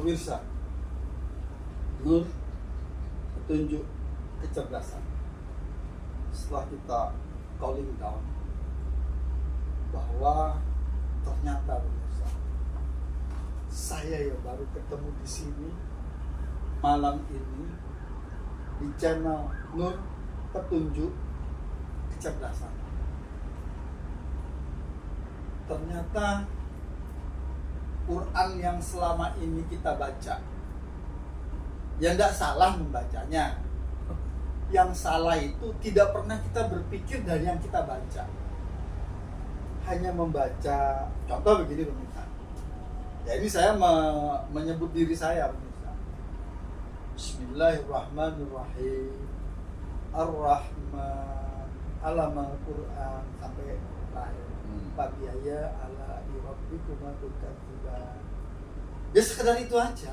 Pemirsa, nur, petunjuk, kecerdasan. Setelah kita calling down bahwa ternyata pemirsa, saya yang baru ketemu di sini malam ini di channel Nur Petunjuk Kecerdasan. Ternyata Quran yang selama ini kita baca, ya tidak salah membacanya. Yang salah itu tidak pernah kita berpikir dari yang kita baca. Hanya membaca, contoh begini pemirsa. Ya ini saya menyebut diri saya pemirsa. Bismillahirrahmanirrahim. Ar-Rahman, Alamal Quran sampai terakhir. Fabiaya ala rabbikuma tukadziban. Ya sekedar itu aja.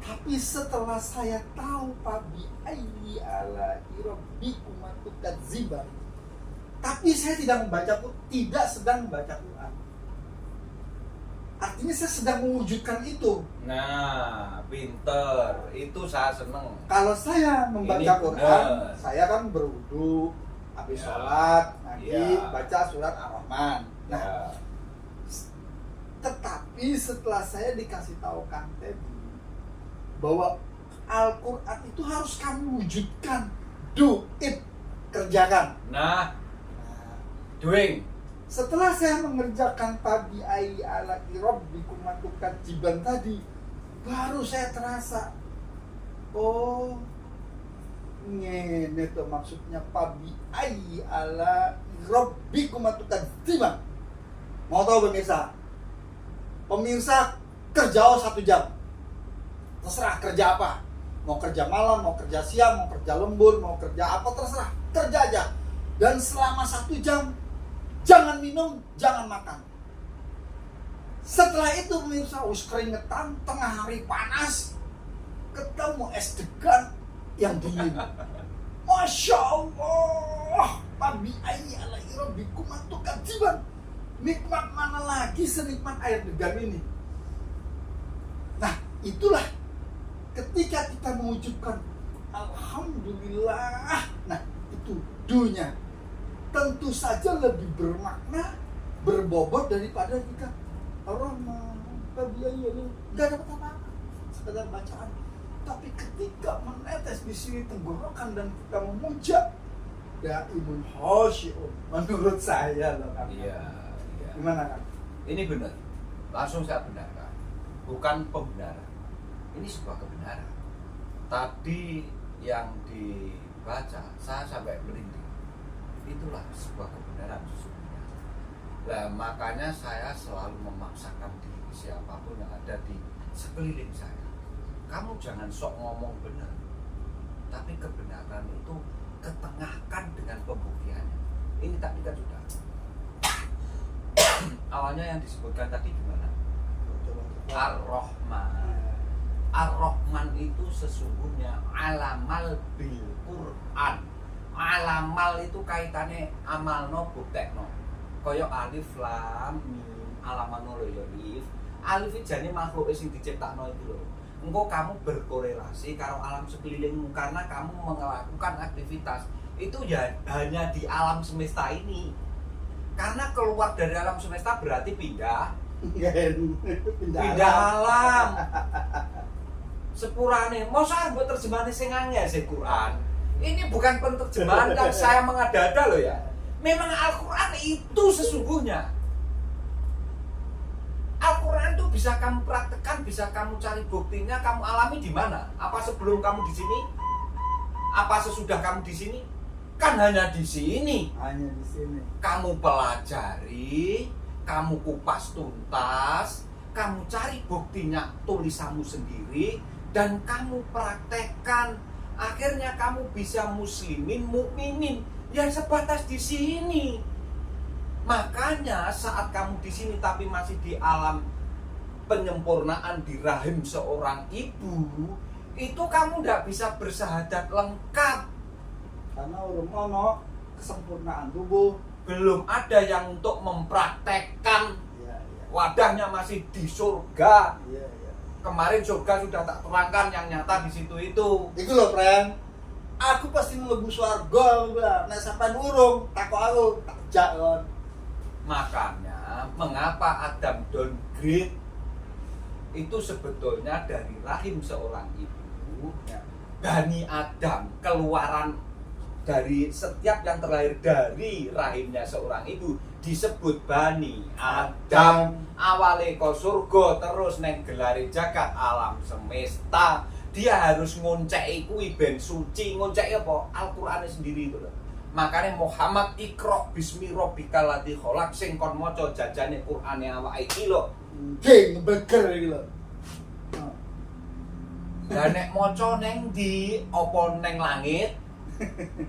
Tapi setelah saya tahu fabiaya ala rabbikuma tukadziban, tapi saya tidak sedang membaca Quran. Artinya saya sedang mewujudkan itu. Nah, pinter. Itu saya seneng. Kalau saya membaca Ini Quran, benar. saya kan berwudu, habis Ya. sholat, nanti Ya. baca surat Ar-Rahman. Nah, Ya. tetapi setelah saya dikasih tahu Kang Teddy bahwa Al-Quran itu harus kamu wujudkan, do it, kerjakan. Nah, Nah, doing. setelah saya mengerjakan tadi ai ala rabbikum tukadziban tadi, baru saya terasa, oh ngene tuh maksudnya pabi ai ala rabbikum tukadziban. Mau tahu pemirsa? Pemirsa kerja 1 jam, terserah kerja apa, mau kerja malam, mau kerja siang, mau kerja lembur, mau kerja apa, terserah, kerja aja. Dan selama 1 jam jangan minum, jangan makan. Setelah itu pemirsa, keringetan, tengah hari panas, ketemu es degan yang dingin. Masya Allah, tabi'ai ala rabbikum tukadziban. Nikmat mana lagi senikmat air degan ini? Nah, itulah ketika kita mewujudkan alhamdulillah. Nah, itu dunya. Tentu saja lebih bermakna, berbobot daripada kita Ar-Rahman, Tabi'ayya, nggak dapat apa-apa, sekedar bacaan. Tapi ketika menetes di sini tenggorokan dan kita memuja, daimun khasyi'un, menurut saya loh Kang. Iya. Gimana Kang? Ini benar. Langsung saya benarkan. Bukan pembenaran. Ini sebuah kebenaran. Tadi yang dibaca, saya sampai merinding. Itulah sebuah kebenaran sesungguhnya. Nah, makanya saya selalu memaksakan diri siapapun yang ada di sekeliling saya. Kamu jangan sok ngomong benar, tapi kebenaran itu ketengahkan dengan pembuktiannya. Ini tadi kan sudah. Awalnya yang disebutkan tadi gimana? Ar-Rahman. Ar-Rahman itu sesungguhnya alamal bil Quran. Alamal itu kaitannya amalno buktekno. Kaya alif lam mim alamano lho ya alif. Alif iki jane makhluk sing diciptakno itu lho. Engko kamu berkorelasi karo alam sekelilingmu karena kamu melakukan aktivitas itu ya hanya di alam semesta ini. Karena keluar dari alam semesta berarti pindah alam. Sepurane, mosok mbok terjemahane sing angel sing Quran. Ini bukan penerjemahan yang saya mengada-ada loh ya. Memang Al-Quran itu sesungguhnya. Al-Quran itu bisa kamu praktekkan, bisa kamu cari buktinya, kamu alami di mana? Apa sebelum kamu di sini? Apa sesudah kamu di sini? Kan hanya di sini. Hanya di sini. Kamu pelajari, kamu kupas tuntas, kamu cari buktinya tulisanmu sendiri, dan kamu praktekkan. Akhirnya kamu bisa muslimin, mukminin yang sebatas di sini. Makanya saat kamu di sini tapi masih di alam penyempurnaan di rahim seorang ibu, itu kamu tidak bisa bersahadat lengkap. Karena urung ono kesempurnaan tubuh. Belum ada yang untuk mempraktekkan. Iya. Wadahnya masih di surga. Iya. Kemarin surga sudah tak terangkan yang nyata di situ itu. Iku lho, friend. Aku pasti mlebu swarga, aku bilang. Nek sampean urung, takok aku, tak jak kon. Makanya mengapa Adam downgrade itu sebetulnya dari rahim seorang ibu. Ya. Bani Adam, keluaran dari setiap yang terlahir dari rahimnya seorang ibu disebut Bani Adam. Awale ko surga terus neng gelare jagat alam semesta. Dia harus ngonceki kuwi ben suci. Ngonceki apa? Al-Qur'ane sendiri itu loh. Makanya Muhammad Iqra bismi rabbikal ladzi khalaq sing kon maca jajane Qur'ane awake iki lho. King ngebeger iki lho. Lah nek maca neng ndi? Apa neng langit?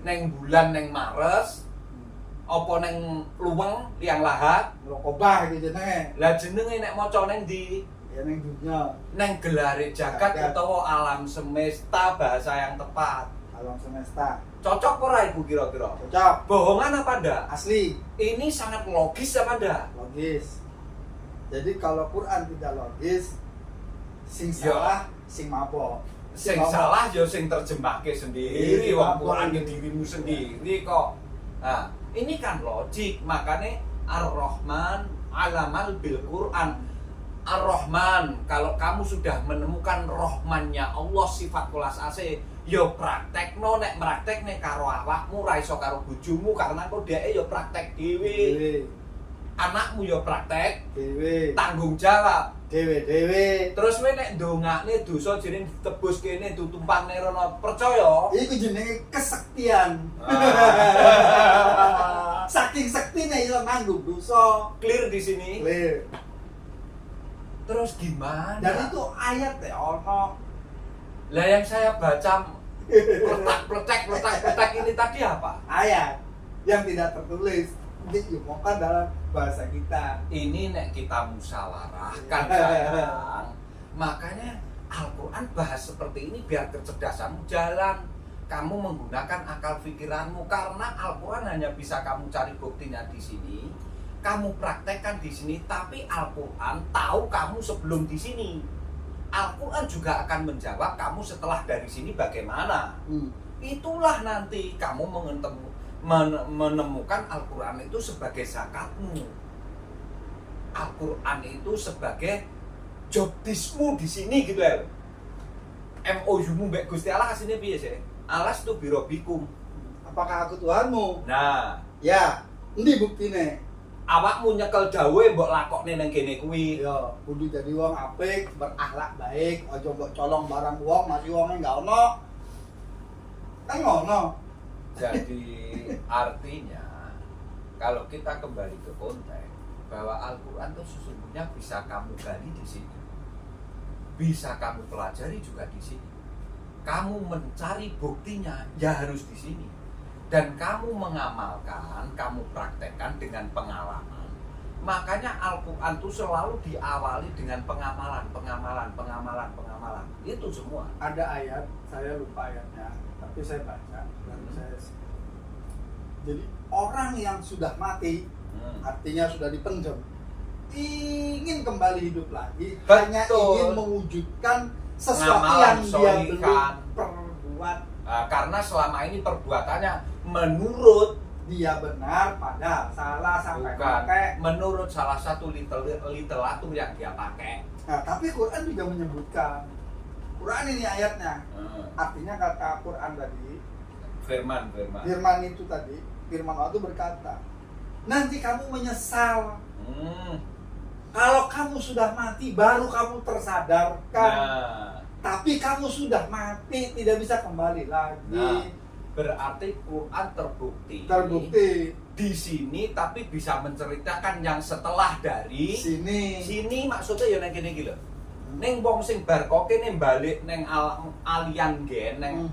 Neng bulan neng Mars? Apa neng luweng liang lahat? Rokobah iki jenenge. Lah jenenge nek maca neng ndi? Ya ning dunya, Neng gelare jagat Jagat. utawa alam semesta bahasa yang tepat. alam semesta. Cocok ora ibu kira-kira? Cocok. Bohongan apa ndak? Asli, Ini sangat logis apa ndak? logis. Jadi kalau Quran tidak logis, sing Ya. salah, sing mabok. Sing Ngomong. salah ya sing terjemahke sendiri, Iya, wong Pak. Quran ya dirimu sendiri kok. Nah, ini kan logik, makanya Ar-Rahman alamal bil Quran. Ar-Rahman, kalau kamu sudah menemukan Rahmannya Allah sifat welas asih, yo praktekno nek praktekne karo awakmu ra iso karo bojomu karena kok dheke yo praktek dhewe. Dewe, Anakmu yo praktek, dewe, tanggung jawab. dewe. Terus kowe nek ndongakne dosa jeneng tebus kene tutumpang nerono percaya. Iku jenenge kesektian. Saking sektine iso nanggung dosa. Clear di sini. Clear. Terus gimana? Dan itu ayat ya ono. Lah yang saya baca pletak ini tadi apa? Ayat yang tidak tertulis diumumkan dalam bahasa kita. Ini nek kita musyawarahkan sayang. Makanya Al-Quran bahas seperti ini biar kecerdasanmu jalan. Kamu menggunakan akal pikiranmu karena Al-Quran hanya bisa kamu cari buktinya di sini. Kamu praktekkan di sini, tapi Al-Quran tahu kamu sebelum di sini. Al-Quran juga akan menjawab kamu setelah dari sini bagaimana. Itulah nanti kamu menemukan Al-Quran itu sebagai zakatmu. Al-Quran itu sebagai job desk-mu di sini gitu ya. MOU-mu mbek Gusti Allah asline piye sih? Alas tu birobikum. Apakah aku Tuhanmu? Nah, Ya, endi buktine? awakmu nyekel dawe mbok lakokne nang kene kuwi. Ya, kudu jadi wong apik, berakhlak baik, aja mbok colong barang wong, masih wonge enggak ono. Kan ngono. Jadi artinya kalau kita kembali ke konteks bahwa Al-Quran itu sesungguhnya bisa kamu gali di sini, bisa kamu pelajari juga di sini. Kamu mencari buktinya ya harus di sini, dan kamu mengamalkan, kamu praktekkan dengan pengalaman. Makanya Al-Quran itu selalu diawali dengan pengamalan. Itu semua. Ada ayat, saya lupa ayatnya, tapi saya baca dan saya. Jadi orang yang sudah mati, artinya sudah dipendam, ingin kembali hidup lagi, hanya Betul. ingin mewujudkan sesuatu Ngamalan, yang dia belum solikan. perbuat. Nah, karena selama ini perbuatannya menurut Dia benar, padahal salah sampai bukan pakai. menurut salah satu literatur yang dia pakai. Nah, tapi Quran juga menyebutkan. Quran ini ayatnya. Artinya kata Quran tadi, Firman. firman itu tadi, firman Allah itu berkata, nanti kamu menyesal. Kalau kamu sudah mati, baru kamu tersadarkan. Nah, Tapi kamu sudah mati, tidak bisa kembali lagi. Nah. Berarti Quran terbukti di sini, tapi bisa menceritakan yang setelah dari Sini. maksudnya ya neng kene iki lho. Neng wong sing bar kok kene balik neng alian gen neng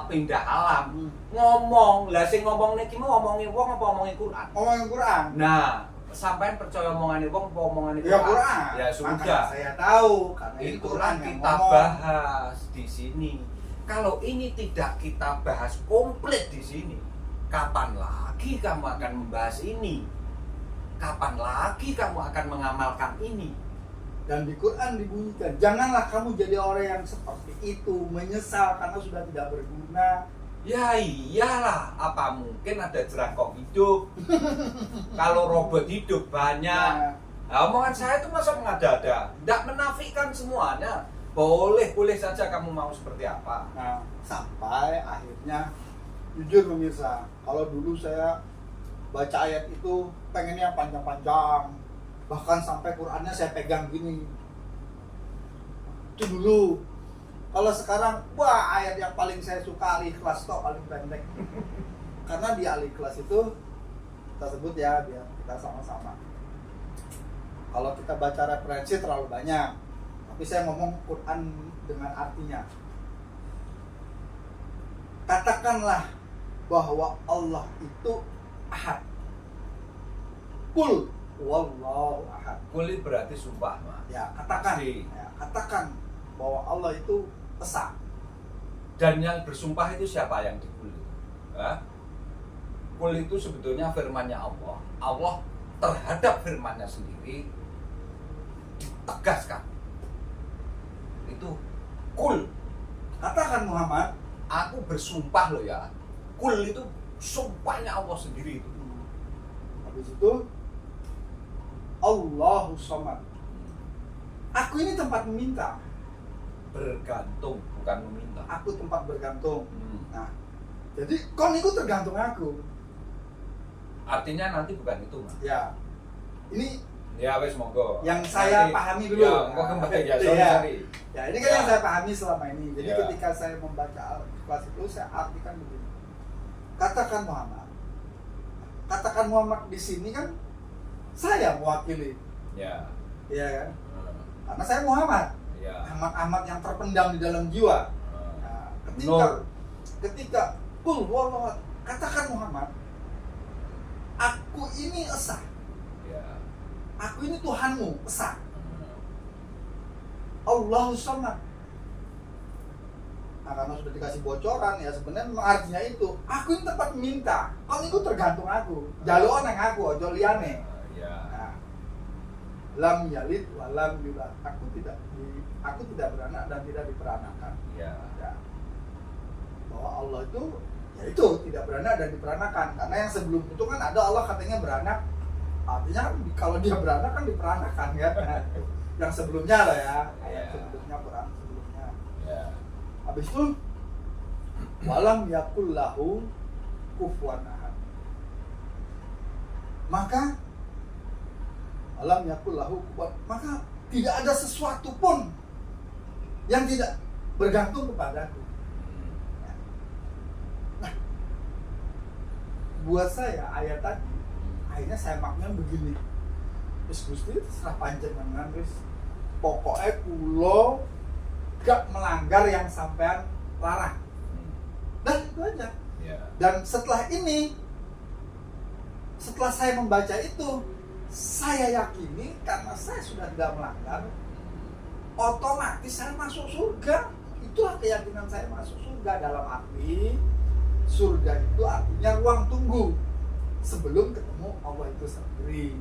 pindah alam ngomong. Lah sing ngomong niki mau ngomongi wong apa ngomongi Quran? Ngomongin Quran. Nah, sampean percaya omongane wong apa omongane Ya Quran? Quran. Ya sudah. Makanya saya tahu karena ini Itulah Quran yang kita ngomong. bahas di sini. Kalau ini tidak kita bahas komplit di sini, kapan lagi kamu akan membahas ini? Kapan lagi kamu akan mengamalkan ini? Dan di Quran dibunyikan, janganlah kamu jadi orang yang seperti itu, menyesal karena sudah tidak berguna. Ya iyalah, apa mungkin ada jerangkong hidup kalau robot hidup banyak. Nah, omongan saya itu masa mengada-ada, tidak menafikan semuanya. Boleh saja kamu mau seperti apa. Nah, sampai akhirnya, jujur pemirsa, kalau dulu saya baca ayat itu pengennya panjang-panjang, bahkan sampai Qurannya saya pegang gini. Itu dulu. Kalau sekarang, wah, ayat yang paling saya suka Al-Ikhlas kok, paling pendek. Karena di Al-Ikhlas itu kita sebut ya, biar kita sama-sama. Kalau kita baca referensi terlalu banyak, tapi saya ngomong Quran dengan artinya. Katakanlah bahwa Allah itu ahad. Qul wallahu ahad. Kulit berarti sumpah, Mas. Ya, katakan. Pasti. Ya, katakan bahwa Allah itu esa. Dan yang bersumpah itu siapa yang dikul? Kul itu sebetulnya firmannya Allah. Allah terhadap firmannya sendiri ditegaskan. Itu kul. Katakan Muhammad, Aku bersumpah loh ya. Kul itu sumpahnya Allah sendiri itu. habis itu Allahu Samad. Aku ini tempat meminta. Bergantung, bukan meminta. Aku tempat bergantung. Hmm. Nah, jadi kon itu tergantung aku. Artinya nanti bukan itu, Mas. Ya, ini Ya wes monggo. yang saya Nanti- pahami dulu. Ya, monggo kembali ya, Iya. sorry. Ya, ini kan Ya. yang saya pahami selama ini. Jadi Ya. ketika saya membaca Al-Ikhlas itu saya artikan begini. Katakan Muhammad. Katakan Muhammad di sini kan saya mewakili, Ya. ya kan? Hmm. Karena saya Muhammad. Ya. Ahmad yang terpendam di dalam jiwa. Hmm. Nah, Nur. ketika Qul wallahu ahad, katakan Muhammad, aku ini esa. Ya. Aku ini Tuhanmu, esa. Hmm. Allahu Samad. Nah, karena sudah dikasih bocoran ya sebenarnya memang artinya itu. Aku ini tempat minta. Kau itu tergantung aku. Jalur nang aku, ojo liane. Ya. Nah, lam yalid wa lam yulad. Aku tidak beranak dan tidak diperanakan. Ya. Ya. Bahwa Allah itu ya itu tidak beranak dan diperanakan. Karena yang sebelum itu kan ada Allah katanya beranak. Artinya kan kalau dia beranak kan diperanakan ya. Yang sebelumnya lah ya. Ayat Ya. sebelumnya Quran sebelumnya. Ya. Habis itu walam yakul lahu kufuwan ahad. Maka walam yakul lahu kufuwan, maka tidak ada sesuatu pun yang tidak bergantung kepadaku. Ya. Nah, buat saya ayat tadi akhirnya saya maknanya begini. Wis Gusti terserah panjenengan wis. Pokoknya kulo gak melanggar yang sampean larang. Dan itu aja. Ya. Dan setelah ini, setelah saya membaca itu, saya yakini karena saya sudah tidak melanggar, otomatis saya masuk surga. Itulah keyakinan saya masuk surga, dalam arti surga itu artinya ruang tunggu sebelum ketemu Allah itu sendiri.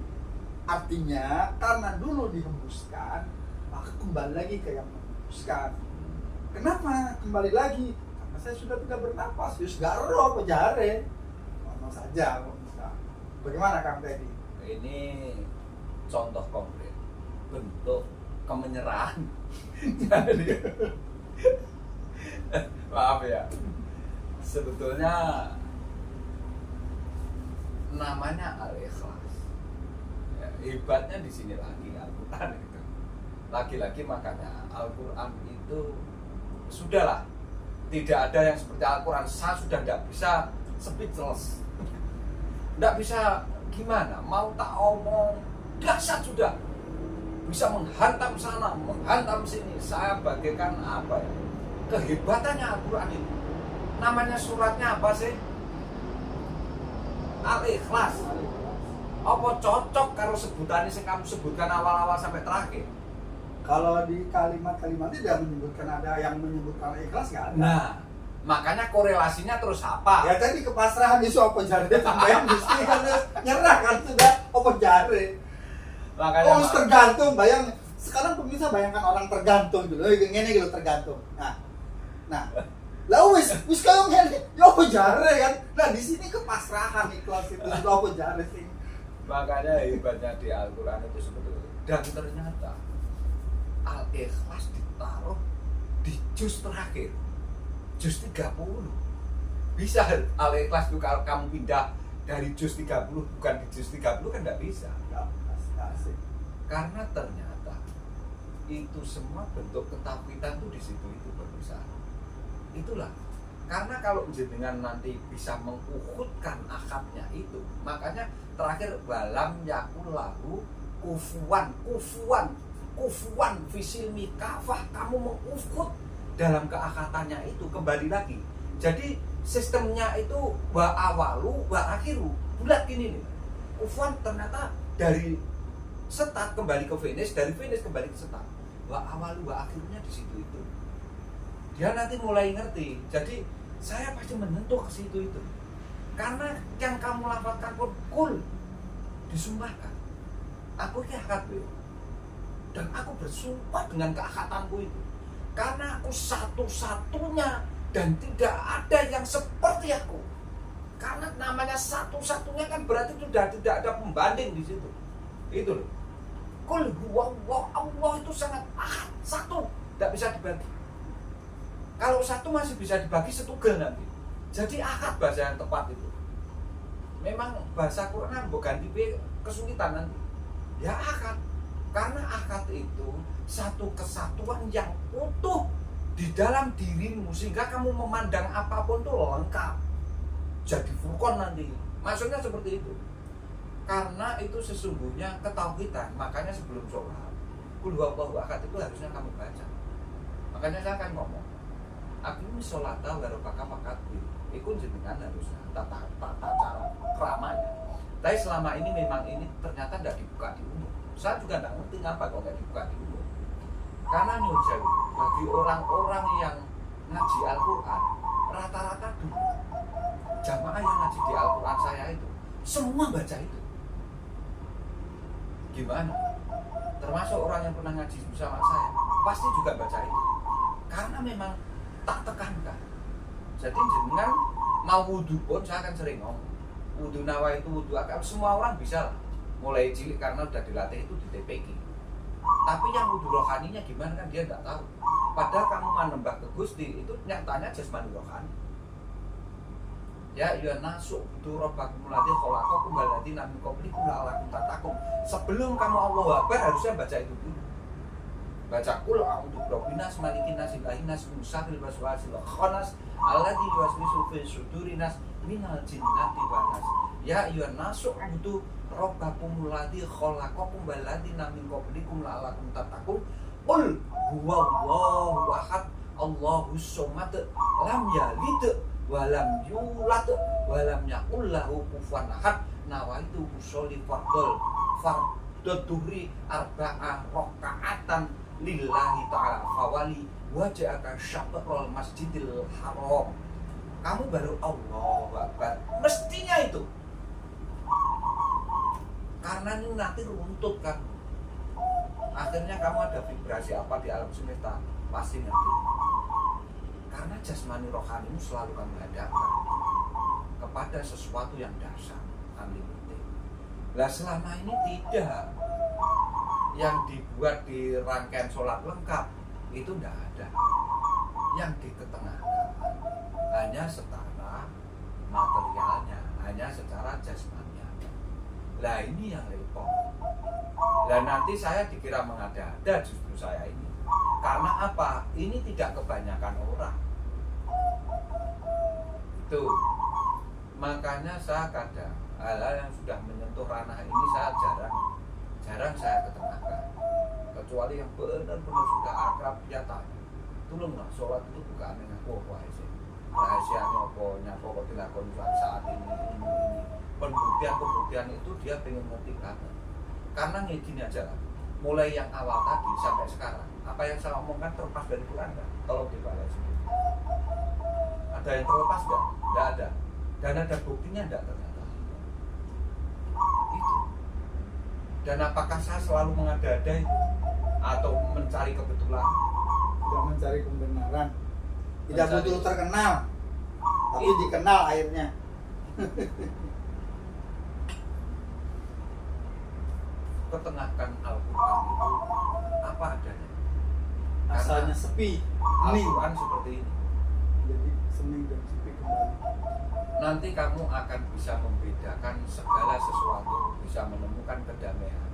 Artinya karena dulu dihembuskan, maka kembali lagi ke yang menghembuskan. Kenapa kembali lagi? Karena saya sudah tidak bernapas, terus gak roh apa jare. Ngomong saja, bagaimana Kang Teddy? Ini contoh konkret bentuk kemenyerahan. Jadi maaf ya, sebetulnya namanya Al-Ikhlas. Ya, hebatnya di sini lagi Al-Quran itu. Lagi-lagi makanya Al-Quran itu sudahlah, tidak ada yang seperti Al-Quran. Saya sudah tidak bisa speechless, tidak bisa gimana, mau tak omong dahsyat sudah, bisa menghantam sana, menghantam sini. Saya bagaikan apa ya, kehebatannya Al-Quran itu. Namanya suratnya apa sih? Al-Ikhlas. Apa cocok kalau sebutannya yang kamu sebutkan awal-awal sampai terakhir? Kalau di kalimat-kalimat tidak menyebutkan, ada yang menyebutkan ikhlas nggak ada. Nah, makanya korelasinya terus apa? Ya tadi kepasrahan isu apa jare sampean mesti kan nyerah kan sudah apa jare. Makanya Oh tergantung, bayang sekarang pemirsa bayangkan orang tergantung gitu, ngene gitu tergantung. Nah, lah wis kaya ngene, yo apa jare kan. Nah, di sini kepasrahan ikhlas itu lho apa jare sih. Makanya hebatnya di Al-Qur'an itu sebetulnya. Dan ternyata Al-Ikhlas ditaruh di juz terakhir. Juz 30. Bisa Al-Ikhlas itu kalau kamu pindah dari juz 30 bukan di juz 30 kan enggak bisa. Enggak asik. Karena ternyata itu semua bentuk ketakutan tuh di situ itu berbisa. Itulah. Karena kalau jenengan nanti bisa menguhutkan akadnya itu, makanya terakhir walam yakul lahu kufuan fisilmi kafah, kamu menguhut dalam keakatannya itu kembali lagi. Jadi sistemnya itu wa awalu wa akhiru. Bulat gini nih. Kufuan ternyata dari start kembali ke finish, dari finish kembali ke start. Wa awalu wa akhirnya di situ itu. Dia nanti mulai ngerti. Jadi saya pasti menyentuh ke situ itu. Karena yang kamu lafalkan pun kul disumpahkan. Aku ini akad dan aku bersumpah dengan keakatanku itu. Karena aku satu-satunya dan tidak ada yang seperti aku. Karena namanya satu-satunya kan berarti sudah tidak ada pembanding di situ. Itu loh. Kul huwallah, Allah itu sangat ahad, satu, tidak bisa dibagi. Kalau satu masih bisa dibagi setunggal nanti. Jadi akad bahasa yang tepat itu. Memang bahasa Quran bukan tipe kesulitan nanti. Ya akad. Karena akad itu satu kesatuan yang utuh di dalam dirimu sehingga kamu memandang apapun itu lengkap. Jadi furqan nanti. Maksudnya seperti itu. Karena itu sesungguhnya ketauhidan. Makanya sebelum sholat, qul huwallahu ahad itu harusnya kamu baca. Makanya saya akan ngomong, aku ini sholata warobaka makatwi. Itu jenengan harusnya tata cara keramanya. Tapi selama ini memang ini ternyata tidak dibuka di umum. Saya juga tidak ngerti kenapa kok tidak dibuka di umum. Karena nyuwun sewu, bagi orang-orang yang ngaji Al-Quran, rata-rata dulu jamaah yang ngaji di Al-Quran saya itu semua baca itu. Gimana? Termasuk orang yang pernah ngaji bersama saya pasti juga baca itu. Karena memang tak tekankan. Jadi jenengan mau wudhu pun saya akan sering ngomong. Wudhu nawa itu wudhu akal, semua orang bisa lah. Mulai cilik karena udah dilatih itu di TPQ. Tapi yang wudhu rohaninya gimana kan dia nggak tahu. Padahal kamu manembah ke Gusti itu nyatanya jasmani rohani. Ya ya nasuk itu robbakum ladzi khalaqakum walladzina min qablikum la'allakum tattaqun. Sebelum kamu Allahu Akbar harusnya baca itu dulu. Baca kul a'udzu birabbinas malikin nas ilahin nas min syarril waswasil khannas alladzi yuwaswisu fi sudurin nas minal jinnati wan nas. Ya ayyuhan nasu a'udzu rabbakum ladzi khalaqakum walladzina min qablikum la'allakum tattaqun. Qul huwallahu ahad Allahus samad lam yalid walam yulad walam yakul lahu kufuwan ahad. Nawaitu usolli fardul duhri arba'a rakaatan lillahi ta'ala fawali waja'aka syatrul masjidil haram. Kamu baru Allahu Akbar mestinya itu. Karena ini nanti runtut kan. Akhirnya kamu ada vibrasi apa di alam semesta pasti nanti. Karena jasmani rohanimu selalu kamu hadapkan kepada sesuatu yang dasar, unlimited. Lah selama ini tidak. Yang dibuat di rangkaian sholat lengkap itu tidak ada. Yang diketengahkan hanya setara materialnya, hanya secara jasmaninya. Lah ini yang repot. Dan nanti saya dikira mengada-ada justru saya ini. Karena apa? Ini tidak kebanyakan orang. Tuh. Makanya saya kadang hal-hal yang sudah menyentuh ranah ini saya jarang saya ketengahkan. Kecuali yang benar-benar sudah akrab dia tanya, tolonglah sholat itu bukan dengan aku apa sih? Rahasianya apa? Nyapa kok dilakoni saat ini. Pembuktian itu dia pengen ngerti banget. Karena gini aja lah. Mulai yang awal tadi sampai sekarang, apa yang saya omongkan terlepas dari Quran nggak? Tolong dibalik sedikit. Ada yang terlepas nggak? Nggak ada. Dan ada buktinya nggak ternyata? Itu. Dan apakah saya selalu mengada-ada itu? atau mencari kebetulan. Tidak mencari kebenaran, tidak Mencari. butuh terkenal, tapi Itu. dikenal akhirnya. Ketengahkan Al-Quran itu apa adanya. Asalnya sepi, hening, Al-Quran seperti ini. jadi sening dan sepi kembali. Nanti kamu akan bisa membedakan segala sesuatu, bisa menemukan kedamaian,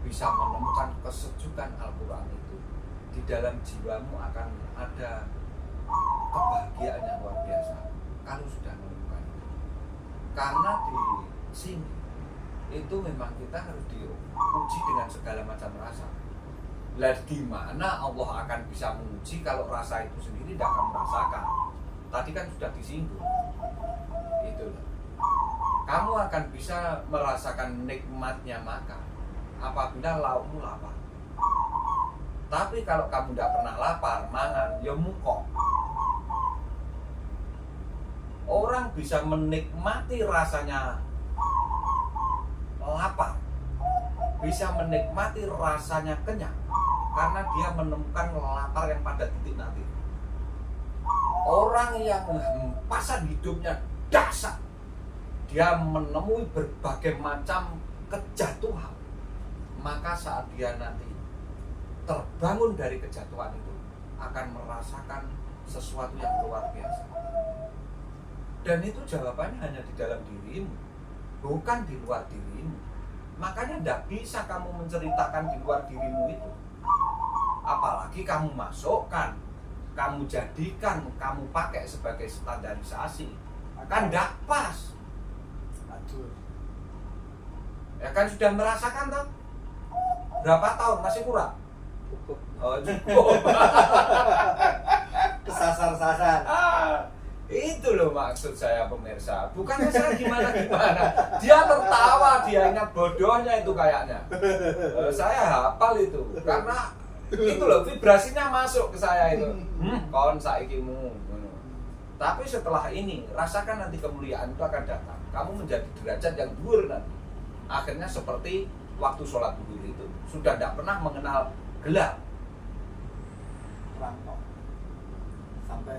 bisa menemukan kesejukan Al-Quran itu. Di dalam jiwamu akan ada kebahagiaan yang luar biasa kalau sudah menemukan itu. Karena di sini itu memang kita harus diuji dengan segala macam rasa. Lah gimana Allah akan bisa menguji kalau rasa itu sendiri tidak akan merasakan? Tadi kan sudah disinggung. Itu loh. Kamu akan bisa merasakan nikmatnya makan apabila laukmu lapar. Tapi kalau kamu tidak pernah lapar, mangan, ya mukok. Orang bisa menikmati rasanya lapar, bisa menikmati rasanya kenyang, karena dia menemukan lapar yang pada titik nanti. Orang yang hempasan hidupnya dasar, dia menemui berbagai macam kejatuhan, maka saat dia nanti terbangun dari kejatuhan itu akan merasakan sesuatu yang luar biasa. Dan itu jawabannya hanya di dalam dirimu, bukan di luar dirimu. Makanya tidak bisa kamu menceritakan di luar dirimu itu. Apalagi kamu masukkan, kamu jadikan, kamu pakai sebagai standarisasi. Kan tidak pas. Aduh. Ya kan sudah merasakan toh? Berapa tahun masih kurang? Cukup. Oh, cukup. Kesasar-sasar. Itu loh maksud saya pemirsa. Bukannya saya gimana-gimana. Dia tertawa, dia ingat bodohnya itu kayaknya. Saya hafal itu. Karena itu loh vibrasinya masuk ke saya itu. Kawan saikimu. Tapi setelah ini, rasakan nanti kemuliaan itu akan datang. Kamu menjadi derajat yang dhuwur nanti. Akhirnya seperti waktu sholat duhur itu. Sudah tidak pernah mengenal gelap. Rangkong. Sampai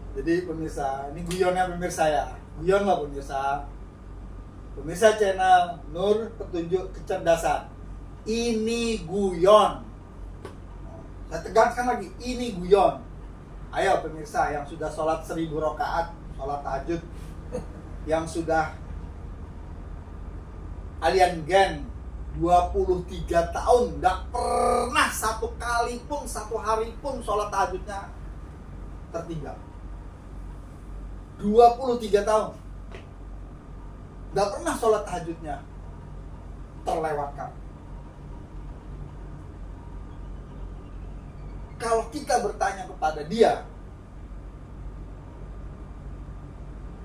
jadi pemirsa, ini guyonnya pemirsa ya. Guyon lah pemirsa. Pemirsa channel Nur Petunjuk Kecerdasan. Ini guyon. Saya tegaskan lagi, ini guyon. Ayo pemirsa yang sudah sholat 1000 rakaat, sholat tahajud, yang sudah Alien Gen 23 tahun nggak pernah satu kali pun, satu hari pun sholat tahajudnya tertinggal. 23 tahun nggak pernah sholat tahajudnya terlewatkan. Kalau kita bertanya kepada dia,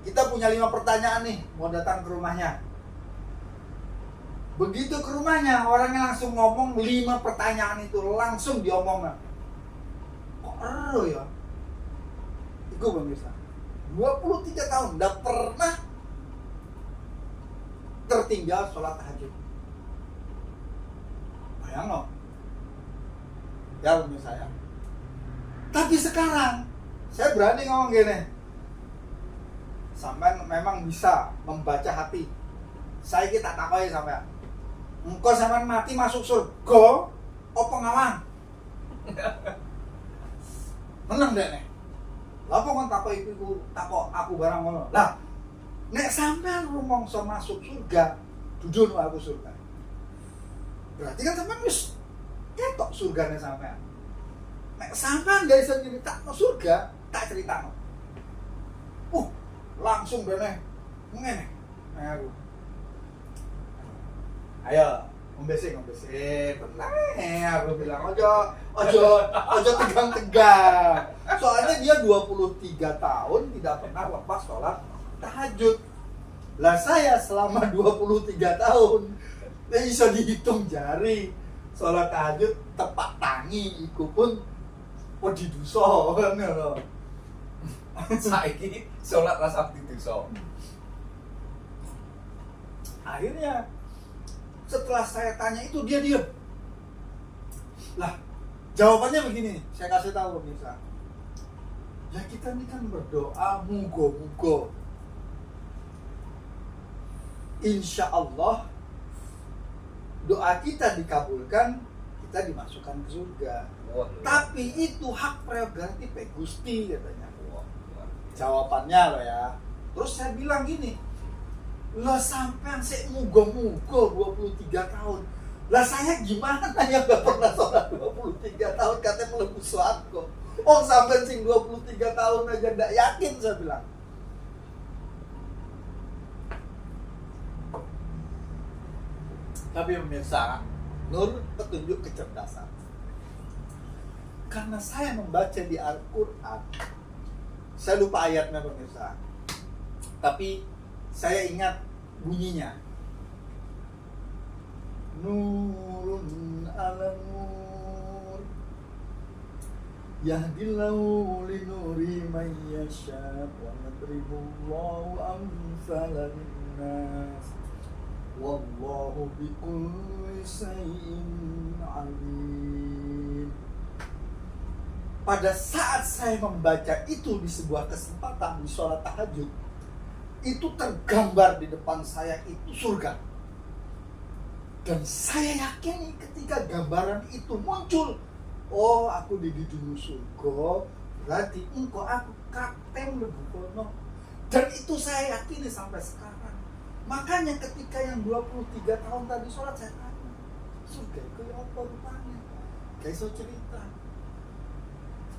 kita punya 5 pertanyaan nih, mau datang ke rumahnya. Begitu ke rumahnya, orangnya langsung ngomong 5 pertanyaan itu, langsung diomongnya. Kok ero ya? Itu pemirsa, 23 tahun, nggak pernah tertinggal sholat tahajud. Bayang loh. Ya pemirsa ya. Tapi sekarang, saya berani ngomong gini. Sampai memang bisa membaca hati. Saya kita takoi sampai. Engkau sampai mati masuk surga, apa ngawang? Menang deh nih. Lapo kan takoi iku takok aku barang ngono. Lah, nek sampean rumangsa masuk surga, dudun aku surga. Berarti kan sampean wis ketok surgane sampean. Nek sampean gak iso nyeritakno surga, tak critakno. Langsung dene ngene. Aku. Ayo, ngombesik. Tenang aku bilang ojo tegang-tegang. Soalnya dia 23 tahun tidak pernah lepas sholat tahajud. Lah saya selama 23 tahun bisa dihitung jari sholat tahajud tepak tangi iku pun wedi dosa ngono lho. Saiki sholat rasa dosa. Akhirnya setelah saya tanya itu dia diam. Lah, jawabannya begini, saya kasih tahu pemirsa. Ya kita ini kan berdoa, mugo-mugo insya Allah doa kita dikabulkan, kita dimasukkan ke surga. Wah, Tapi itu hak prerogatif Gusti katanya. wah, wah. Jawabannya loh ya. Terus saya bilang gini, lah sampean sik mugo-mugo 23 tahun. Lah saya gimana yang gak pernah sholat 23 tahun katanya mlebu swarga. Oh sampean sing 23 tahun aja ndak yakin, saya bilang. Tapi pemirsa, nur petunjuk kecerdasan. Karena saya membaca di Al-Quran, saya lupa ayatnya pemirsa, tapi saya ingat bunyinya. Nurun ala nur, yahdillahu li nuri man yasha, wa yadribullahu amsalan nas. Wallahu bikulli syai'in alim. Pada saat saya membaca itu di sebuah kesempatan di sholat tahajud, itu tergambar di depan saya itu surga. Dan saya yakin ketika gambaran itu muncul, oh aku di dunia surga, berarti engkau aku kapten lebu kono. Dan itu saya yakini sampai sekarang. Makanya ketika yang 23 tahun tadi sholat, saya tanya, surga itu apa rupanya? Kayak so cerita.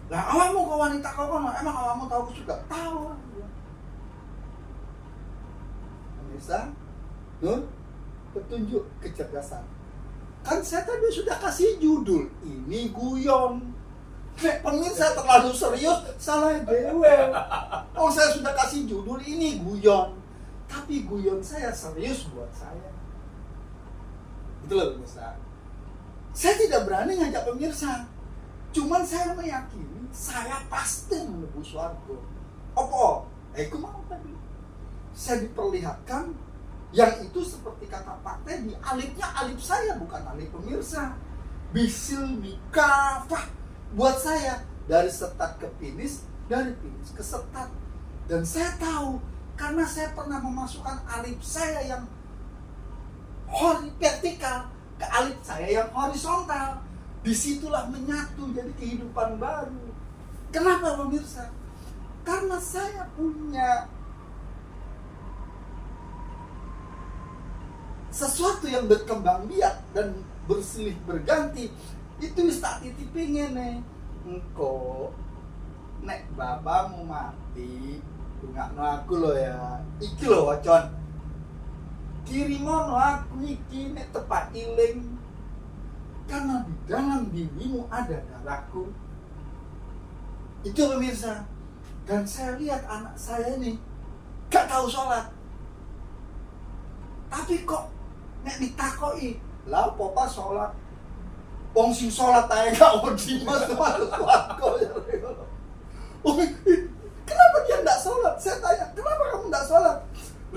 Lah awakmu ke wanita kau kono, emang awakmu tahu surga? Tahu. Pemirsa, Nur, petunjuk kecerdasan. Kan saya tadi sudah kasih judul, ini guyon. Nek pemirsa terlalu serius, salah dewe. Oh saya sudah kasih judul, ini guyon. Tapi guyon saya serius buat saya. Itu loh pemirsa. Saya tidak berani ngajak pemirsa. Cuman saya meyakini saya pasti menebus swarga. Apa? Aku mau tadi. Saya diperlihatkan yang itu seperti kata Pak Teddy, alifnya alif saya bukan alif pemirsa. Bisil mikafah buat saya dari setat ke finis, dari finis ke setat. Dan saya tahu karena saya pernah memasukkan alif saya yang vertikal ke alif saya yang horizontal. Disitulah menyatu jadi kehidupan baru. Kenapa pemirsa? Karena saya punya sesuatu yang berkembang biak dan bersilih berganti. Itu tak titipin nih. Engkau nek babamu mati, tungakno aku lo ya. Iki lo wacon. Kirimono aku iki nek tepak iling. Karena di dalam dirimu ada darahku. Itu pemirsa. Dan saya lihat anak saya ini gak tahu sholat. Tapi kok nek ditakoi, lah papa sholat. Wong sing sholat ae gak wedi mas masuk swarga. Kenapa dia ndak sholat? Saya tanya, kenapa kamu ndak sholat?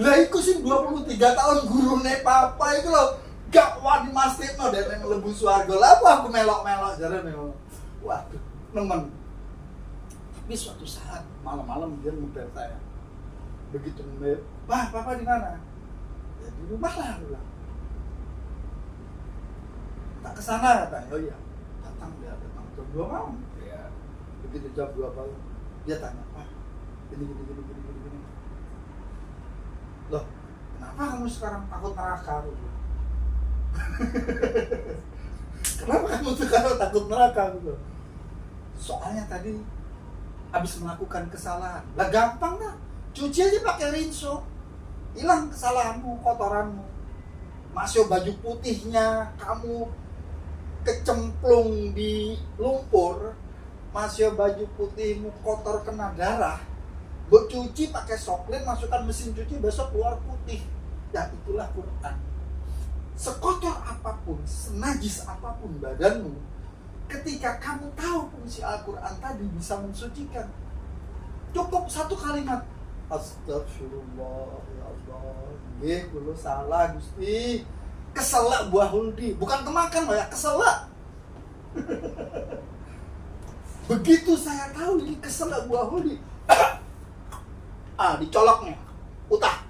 Lah iku sing 23 tahun gurune papa iku lho gak wani masjidno dene mlebu swarga. Lah aku melok-melok jarene. Waduh, nemen. Tapi suatu saat malam-malam dia ngubel saya. Begitu ngubel, "Wah, papa di mana?" "Ya di rumah lah," aku bilang. "Tak kesana," katanya. "Oh iya." Datang jam 2 malam. Ya. Begitu jam 2 malam, dia tanya, "Pak, gini. Loh, kenapa kamu sekarang takut neraka?" Aku bilang. Kenapa kamu sekarang takut neraka? Gitu? Soalnya tadi habis melakukan kesalahan. Lah gampang lah, cuci aja pakai rinso, hilang kesalahanmu, kotoranmu. Masuk baju putihnya kamu kecemplung di lumpur, masuk baju putihmu kotor kena darah, buat cuci pakai soklin, masukkan mesin cuci, besok keluar putih. Ya itulah Quran. Sekotor apapun, senajis apapun badanmu, ketika kamu tahu fungsi Al-Quran tadi bisa mensucikan, cukup satu kalimat, astagfirullah ya Allah, kulo salah Gusti, keselak buah huldi, bukan kemakan loh ya, keselak. Begitu saya tahu ini kesel Abu Ahudi, dicoloknya, utah,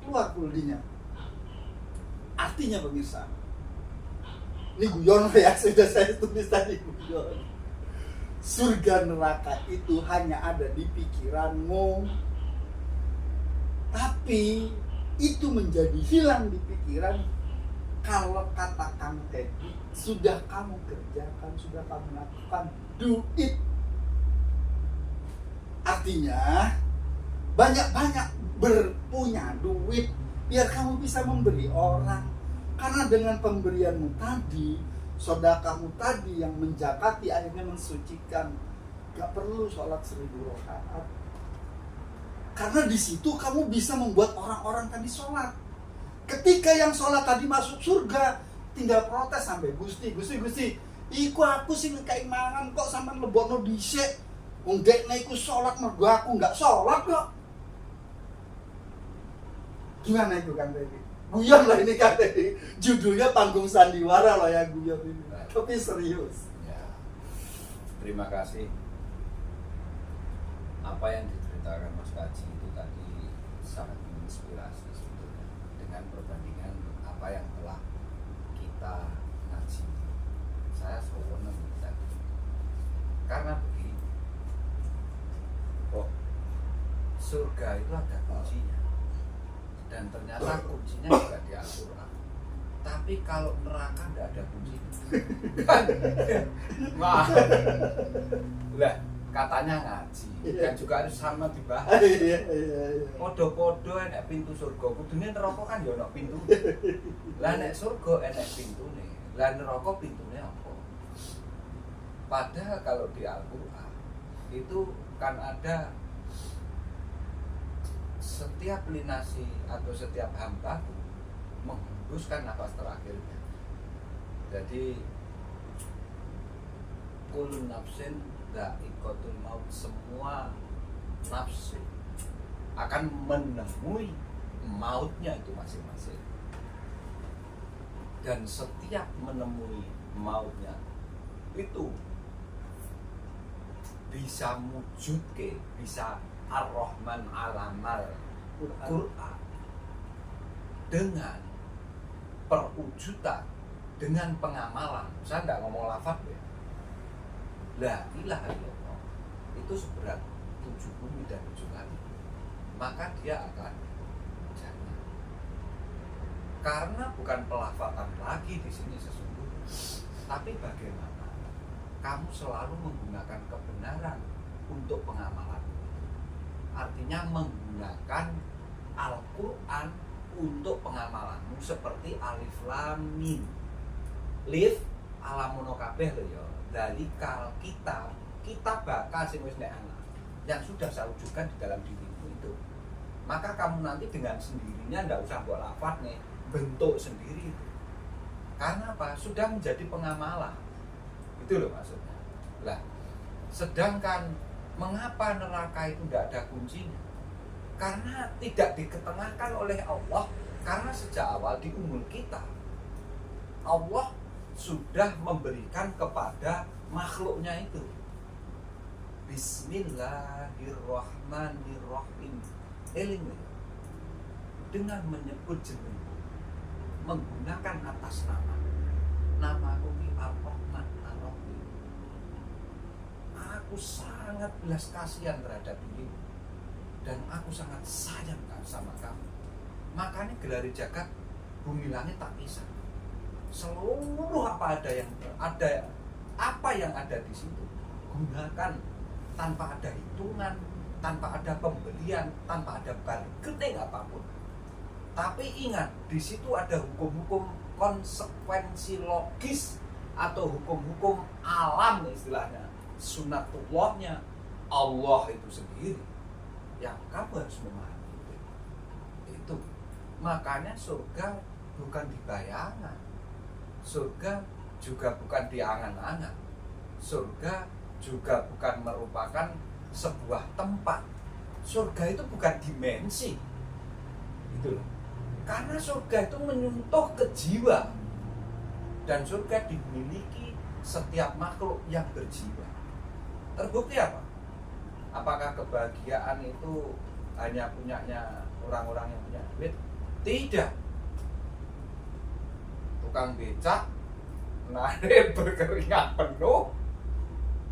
keluar kuldinya. Artinya pemirsa, ini guyon ya, sudah saya tulis tadi guyon. Surga neraka itu hanya ada di pikiranmu. Tapi itu menjadi hilang di pikiran kalau kata kamu tadi sudah kamu kerjakan, sudah kamu lakukan, do it. Artinya banyak-banyak berpunya duit biar kamu bisa memberi orang. Karena dengan pemberianmu tadi, sedekahmu tadi yang menjakati akhirnya mensucikan. Gak perlu sholat 1000 rakaat. Karena di situ kamu bisa membuat orang-orang tadi sholat. Ketika yang sholat tadi masuk surga, tinggal protes sampai Gusti, iku aku sing keimangan kok sampean lebono dhisik. Wong dekne iku sholat mergo aku enggak sholat kok. Gimana itu kan tadi? Guyon lah ini kan tadi. Judulnya panggung sandiwara loh ya guyon ini. Tapi serius. Ya. Terima kasih. Apa yang diceritakan Mas Kaji itu tadi sangat menginspirasi sebetulnya dengan perbandingan apa yang telah kita ngaji. Saya sewenang tadi. Karena begini, kok surga itu ada kuncinya. Dan ternyata kuncinya juga di Al-Quran. Tapi kalau neraka tidak ada kuncinya. Wah. Lah, katanya ngaji. Dan juga harus sama dibahas. Podo-podo enek pintu surga. Kudunya neraka kan ya enek pintu. Lah enek surga enek pintune. Lah neraka pintune apa? Padahal kalau di Al-Quran itu kan ada setiap linasi atau setiap hamba menghembuskan nafas terakhirnya. Jadi kullu nafsin dha'iqatul maut, semua nafsu akan menemui mautnya itu masing-masing. Dan setiap menemui mautnya itu bisa mujudke, bisa Ar-Rahman alamal Quran dengan perwujudan, dengan pengamalan. Saya tidak ngomong lafaz ya. La ilaha illallah itu seberat 7 bumi dan 7 langit, maka dia akan jannah. Karena bukan pelafatan lagi di sini sesungguhnya, tapi bagaimana kamu selalu menggunakan kebenaran untuk pengamalan. Artinya menggunakan Al-Quran untuk pengamalanmu seperti alif lam mim. Lif alamono kabeh lho ya. Dalikal kitab bakal sing wis nek ana yang sudah saya wujudkan di dalam dirimu itu. Maka kamu nanti dengan sendirinya ndak usah buat lafaz nih, bentuk sendiri itu. Karena apa? Sudah menjadi pengamalan. Itu loh maksudnya. Lah, sedangkan mengapa neraka itu tidak ada kuncinya? Karena tidak diketengahkan oleh Allah. Karena sejak awal di umul kita, Allah sudah memberikan kepada makhluknya itu Bismillahirrahmanirrahim. Eling dengan menyebut jenengmu, menggunakan atas nama aku Ar-Rahman Ar-Rahim. Aku sangat belas kasihan terhadap dirimu dan aku sangat sayang sama kamu. Makanya gelari jagat bumi langit tak bisa. Seluruh apa yang ada di situ gunakan tanpa ada hitungan, tanpa ada pembelian, tanpa ada bargaining apapun. Tapi ingat, di situ ada hukum-hukum konsekuensi logis atau hukum-hukum alam istilahnya, sunatullahnya Allah itu sendiri yang kamu harus memahami itu. Makanya surga bukan di bayangan, surga juga bukan di angan-angan, surga juga bukan merupakan sebuah tempat. Surga itu bukan dimensi, itu loh. Karena surga itu menyentuh ke jiwa, dan surga dimiliki setiap makhluk yang berjiwa. Terbukti apa? Apakah kebahagiaan itu hanya punyanya orang-orang yang punya duit? Tidak. Tukang becak narik berkeringat penuh,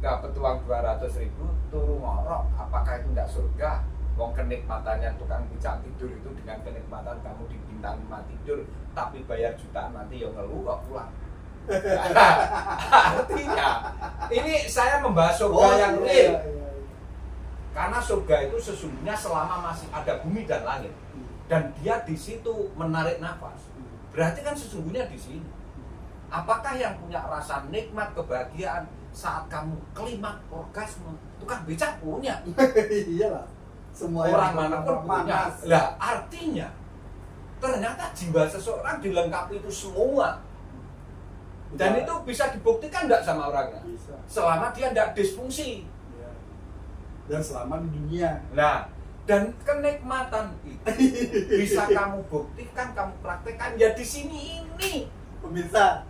dapat uang 200.000, turu ngorok, apakah itu tidak surga? Wong kenikmatannya tukang becak tidur itu dengan kenikmatan kamu di bintang 5 tidur, tapi bayar jutaan nanti yang ngeluh kok pulang. Artinya ini saya membahas surga yang real. Karena surga itu sesungguhnya selama masih ada bumi dan langit, dan dia di situ menarik nafas. Berarti kan sesungguhnya di sini. Apakah yang punya rasa nikmat kebahagiaan saat kamu klimaks orgasme? Tukang becak punya. Iyalah. Semua Orang mana pun punya. manas. Lah artinya ternyata jiwa seseorang dilengkapi itu semua. Dan itu bisa dibuktikan enggak sama orangnya? Bisa. Selama dia enggak disfungsi. Ya. Dan selama di dunia. Nah, dan kenikmatan itu bisa kamu buktikan, kamu praktekkan ya di sini ini. Pemirsa,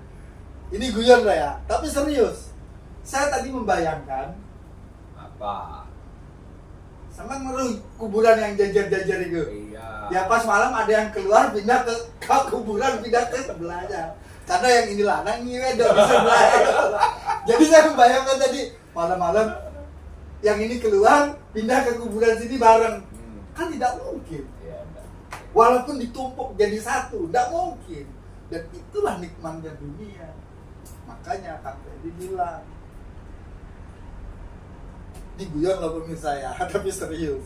ini guyon lah ya, tapi serius. Saya tadi membayangkan Apa? sama ngeruh kuburan yang jajar-jajar itu. Iya. Ya pas malam ada yang keluar pindah ke kuburan, pindah ke sebelahnya. Karena yang ini lanang, ini wedok di sebelahnya. Jadi saya membayangkan tadi malam-malam yang ini keluar pindah ke kuburan sini bareng. Kan tidak mungkin. Iya, enggak. Walaupun ditumpuk jadi satu, tidak mungkin. Dan itulah nikmatnya dunia. Makanya Kang Fedi bilang, ini guyon loh pemirsa ya, tapi serius.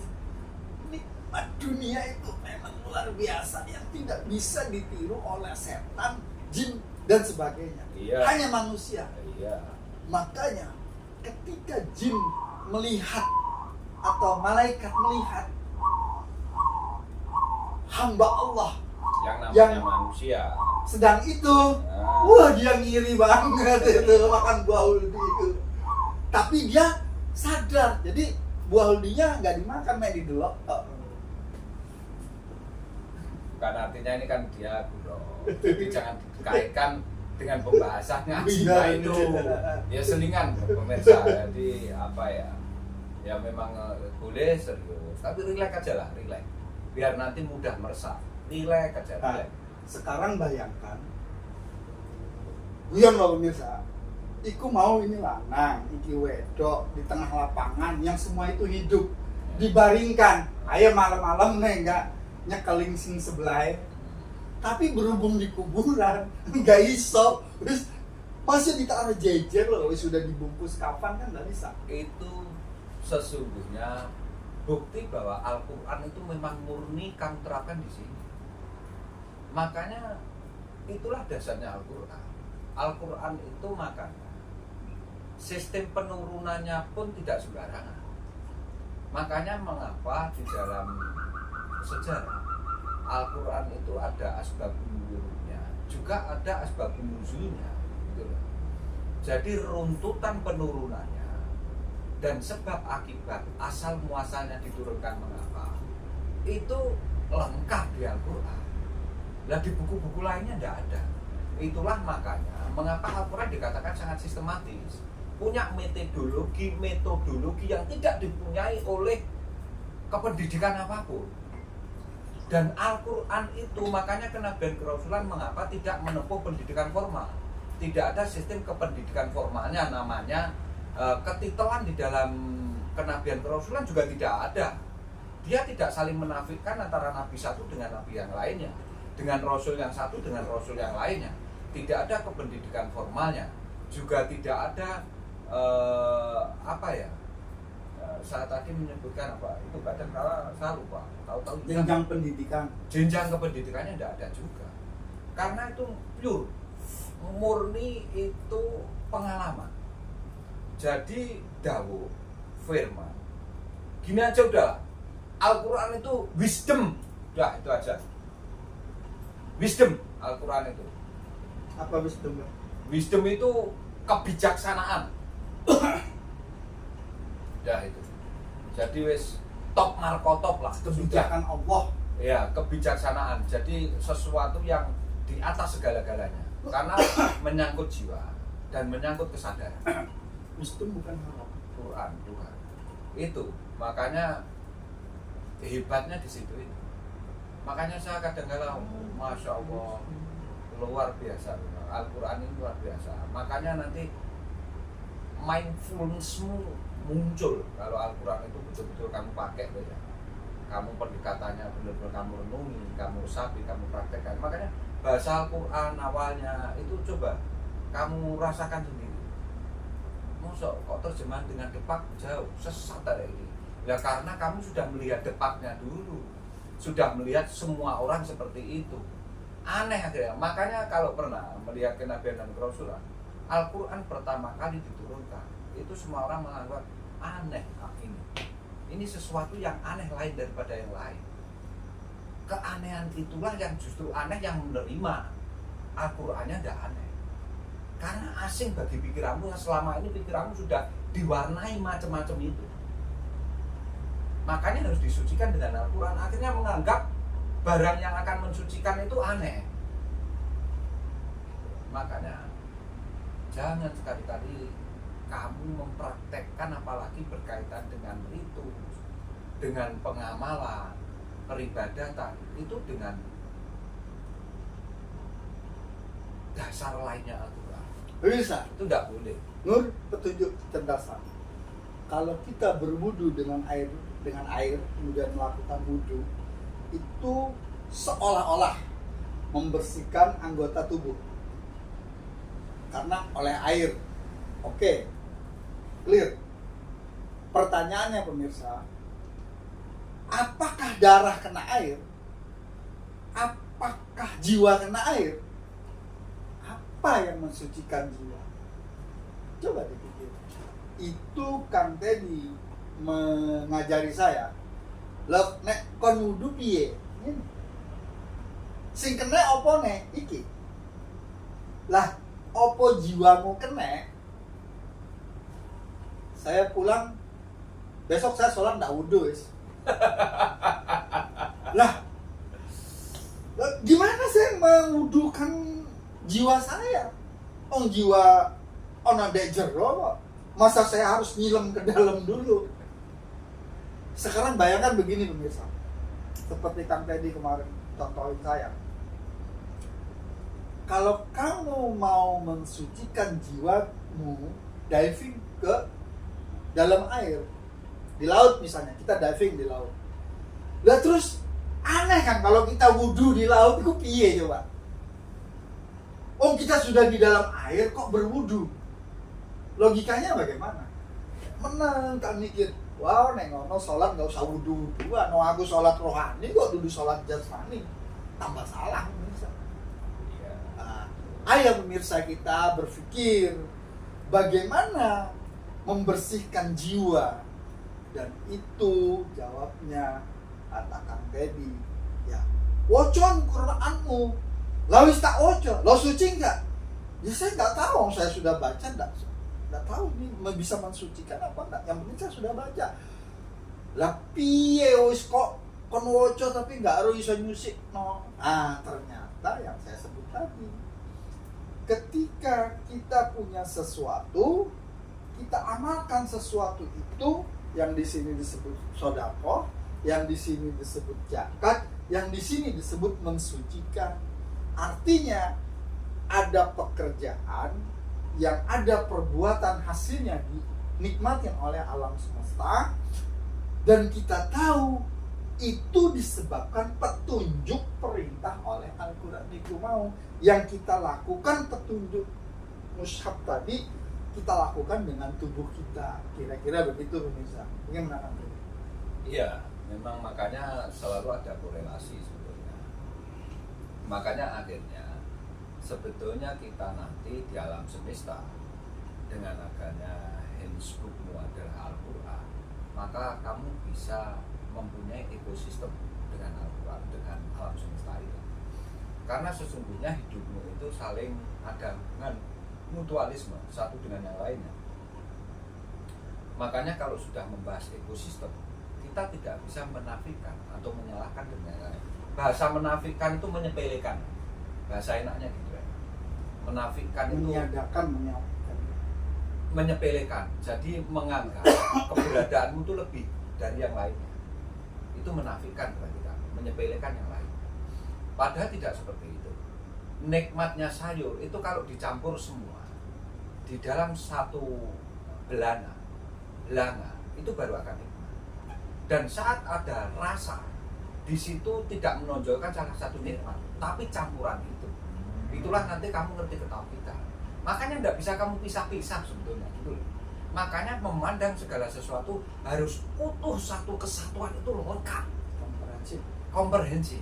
Nikmat dunia itu memang luar biasa yang tidak bisa ditiru oleh setan, jin, dan sebagainya. Iya. Hanya manusia. Iya. Makanya ketika jin melihat atau malaikat melihat hamba Allah Yang namanya Yang- manusia. sedang itu, Nah. wah dia ngiri banget itu makan buah huldi itu. Tapi dia sadar, jadi buah huldinya nggak dimakan, main didelok. Bukan artinya ini kan dia gurau. Jadi jangan dikaitkan dengan pembahasannya Iya, cinta itu. Ya selingan pemirsa. Jadi apa ya? Ya memang boleh serius, tapi rileks aja lah, rileks. Biar nanti mudah meresap. Rileks aja, Nah, rileks. sekarang bayangkan, guyon loh pemirsa, iku mau ini lanang, iki wedok di tengah lapangan yang semua itu hidup, dibaringkan, ayo malam-malam nih enggak nyekeling sing sebelah, tapi berhubung di kuburan nggak iso, terus masih ditaruh jejer loh, sudah dibungkus kafan kan nggak bisa. Itu sesungguhnya bukti bahwa Al-Quran itu memang murni kamu terapkan di sini. Makanya itulah dasarnya Al-Quran. Al-Quran itu makanya sistem penurunannya pun tidak sembarangan. Makanya mengapa di dalam sejarah Al-Quran itu ada asbabun nuzulnya, juga ada asbabun nuzulnya, gitu loh. Jadi runtutan penurunannya dan sebab akibat asal muasalnya diturunkan mengapa itu lengkap di Al-Quran. Lah di buku-buku lainnya tidak ada. Itulah makanya mengapa Al-Quran dikatakan sangat sistematis, punya metodologi yang tidak dipunyai oleh kependidikan apapun. Dan Al-Quran itu makanya kenabian kerasulan mengapa tidak menempuh pendidikan formal. Tidak ada sistem kependidikan formalnya, namanya ketitelan di dalam kenabian kerasulan juga tidak ada. Dia tidak saling menafikan antara nabi satu dengan nabi yang lainnya, dengan rasul yang satu dengan rasul yang lainnya. Tidak ada kependidikan formalnya, juga tidak ada saya tadi menyebutkan apa itu kadang kala saya lupa, tahu-tahu Jenjang pendidikan. jenjang kependidikannya tidak ada juga, karena itu pure murni itu pengalaman. Jadi dawu firman gini aja udah, Al-Quran itu wisdom, udah itu aja, wisdom. Al-Quran itu Apa wisdom? wisdom itu kebijaksanaan. Udah itu. Jadi wis top markotop lah Kebijakan Allah. Ya, kebijaksanaan. Jadi sesuatu yang di atas segala-galanya. Karena menyangkut jiwa. dan menyangkut kesadaran. Wisdom bukan haram. Quran Tuhan itu, makanya hebatnya di situ itu. Makanya saya kadang-kadang masya Allah luar biasa, Al-Quran ini luar biasa. Makanya nanti mindfulnessmu muncul kalau Al-Quran itu betul-betul kamu pakai saja. Kamu pendekatannya benar-benar kamu renungi, kamu resapi, kamu praktekkan. Makanya bahasa Al-Quran awalnya itu coba kamu rasakan sendiri. Masa kok terjemahan dengan depak jauh, sesat dari ini. Ya karena kamu sudah melihat depaknya dulu, sudah melihat semua orang seperti itu. Aneh akhirnya. Makanya kalau pernah melihat kenabian dan kerasulan, Al-Quran pertama kali diturunkan, itu semua orang menganggap aneh ini. Ini sesuatu yang aneh lain daripada yang lain. Keanehan itulah yang justru aneh yang menerima. Al-Qurannya tidak aneh. Karena asing bagi pikiranmu yang selama ini pikiranmu sudah diwarnai macam-macam itu. Makanya harus disucikan dengan Al-Quran. Akhirnya menganggap barang yang akan mensucikan itu aneh. Makanya jangan sekali-kali kamu mempraktekkan apalagi berkaitan dengan ritus, dengan pengamalan, peribadatan itu dengan dasar lainnya Al-Quran. Bisa. Itu tidak boleh. Nur, petunjuk cerdasan. Kalau kita berwudu dengan air, kemudian melakukan wudu, itu seolah-olah membersihkan anggota tubuh. Karena oleh air. Oke. Clear. Pertanyaannya pemirsa, apakah darah kena air? Apakah jiwa kena air? Apa yang mensucikan jiwa? Coba dipikir. Itu Kang Teddy mengajari saya. Lek nek kon wudu piye? Ngene. Sing kena apa nek iki? Lah, opo jiwamu kena? Saya pulang besok saya sholat ndak wudu wis. Lah, gimana saya mewudukan jiwa saya? Oh, jiwa ono ndek jero. Masa saya harus nyilam ke dalam dulu? Sekarang bayangkan begini pemirsa. Seperti Kang Teddy kemarin contohin saya. Kalau kamu mau mensucikan jiwamu, diving ke dalam air, di laut misalnya, kita diving di laut. Lah terus aneh kan kalau kita wudu di laut itu piye coba? Oh, kita sudah di dalam air kok berwudu. Logikanya bagaimana? Menang kan mikir, wow, nek ngono sholat nggak usah wudu-wuduan. No, aku sholat rohani kok dulu sholat jasmani. Tambah salah pemirsa. Nah, ayo pemirsa kita berpikir bagaimana membersihkan jiwa, dan itu jawabnya kata Kang Teddy. Ya, wocon Quranmu. Lawis tak ojo, lo suci enggak? Ya saya nggak tahu, saya sudah baca, nggak tahu ini bisa mensucikan apa enggak. Yang penting saya sudah baca. Lah piye wis kok kon woco tapi nggak harus iso nyusik no. Ah, ternyata yang saya sebut tadi. Ketika kita punya sesuatu, kita amalkan sesuatu itu, yang di sini disebut sodako, yang di sini disebut zakat, yang di sini disebut mensucikan. Artinya ada pekerjaan yang ada perbuatan hasilnya dinikmatin oleh alam semesta, dan kita tahu itu disebabkan petunjuk perintah oleh Al-Quran itu mau. Yang kita lakukan petunjuk mushaf tadi, kita lakukan dengan tubuh kita. Kira-kira begitu pemirsa. Bagaimana? Iya, memang makanya selalu ada korelasi sebetulnya. Makanya akhirnya sebetulnya kita nanti di alam semesta dengan adanya handbookmu adalah Al-Quran, maka kamu bisa mempunyai ekosistem dengan Al-Quran, dengan alam semesta itu. Karena sesungguhnya hidupmu itu saling ada hubungan mutualisme satu dengan yang lainnya. Makanya kalau sudah membahas ekosistem, kita tidak bisa menafikan atau menyalahkan dengan yang lain. Bahasa menafikan itu menyepelekan. Bahasa enaknya gitu ya. Menafikan itu meniadakan, menyepelekan, jadi menganggap keberadaanmu itu lebih dari yang lainnya. Itu menafikan berarti kamu, menyepelekan yang lain. Padahal tidak seperti itu. Nikmatnya sayur itu kalau dicampur semua di dalam satu belanga itu baru akan nikmat. Dan saat ada rasa, di situ tidak menonjolkan salah satu nikmat, tapi campuran itu. Itulah nanti kamu ngerti ketauhidan. Makanya tidak bisa kamu pisah-pisah sebetulnya gitu. Makanya memandang segala sesuatu harus utuh, satu kesatuan itu lengkap, komprehensif.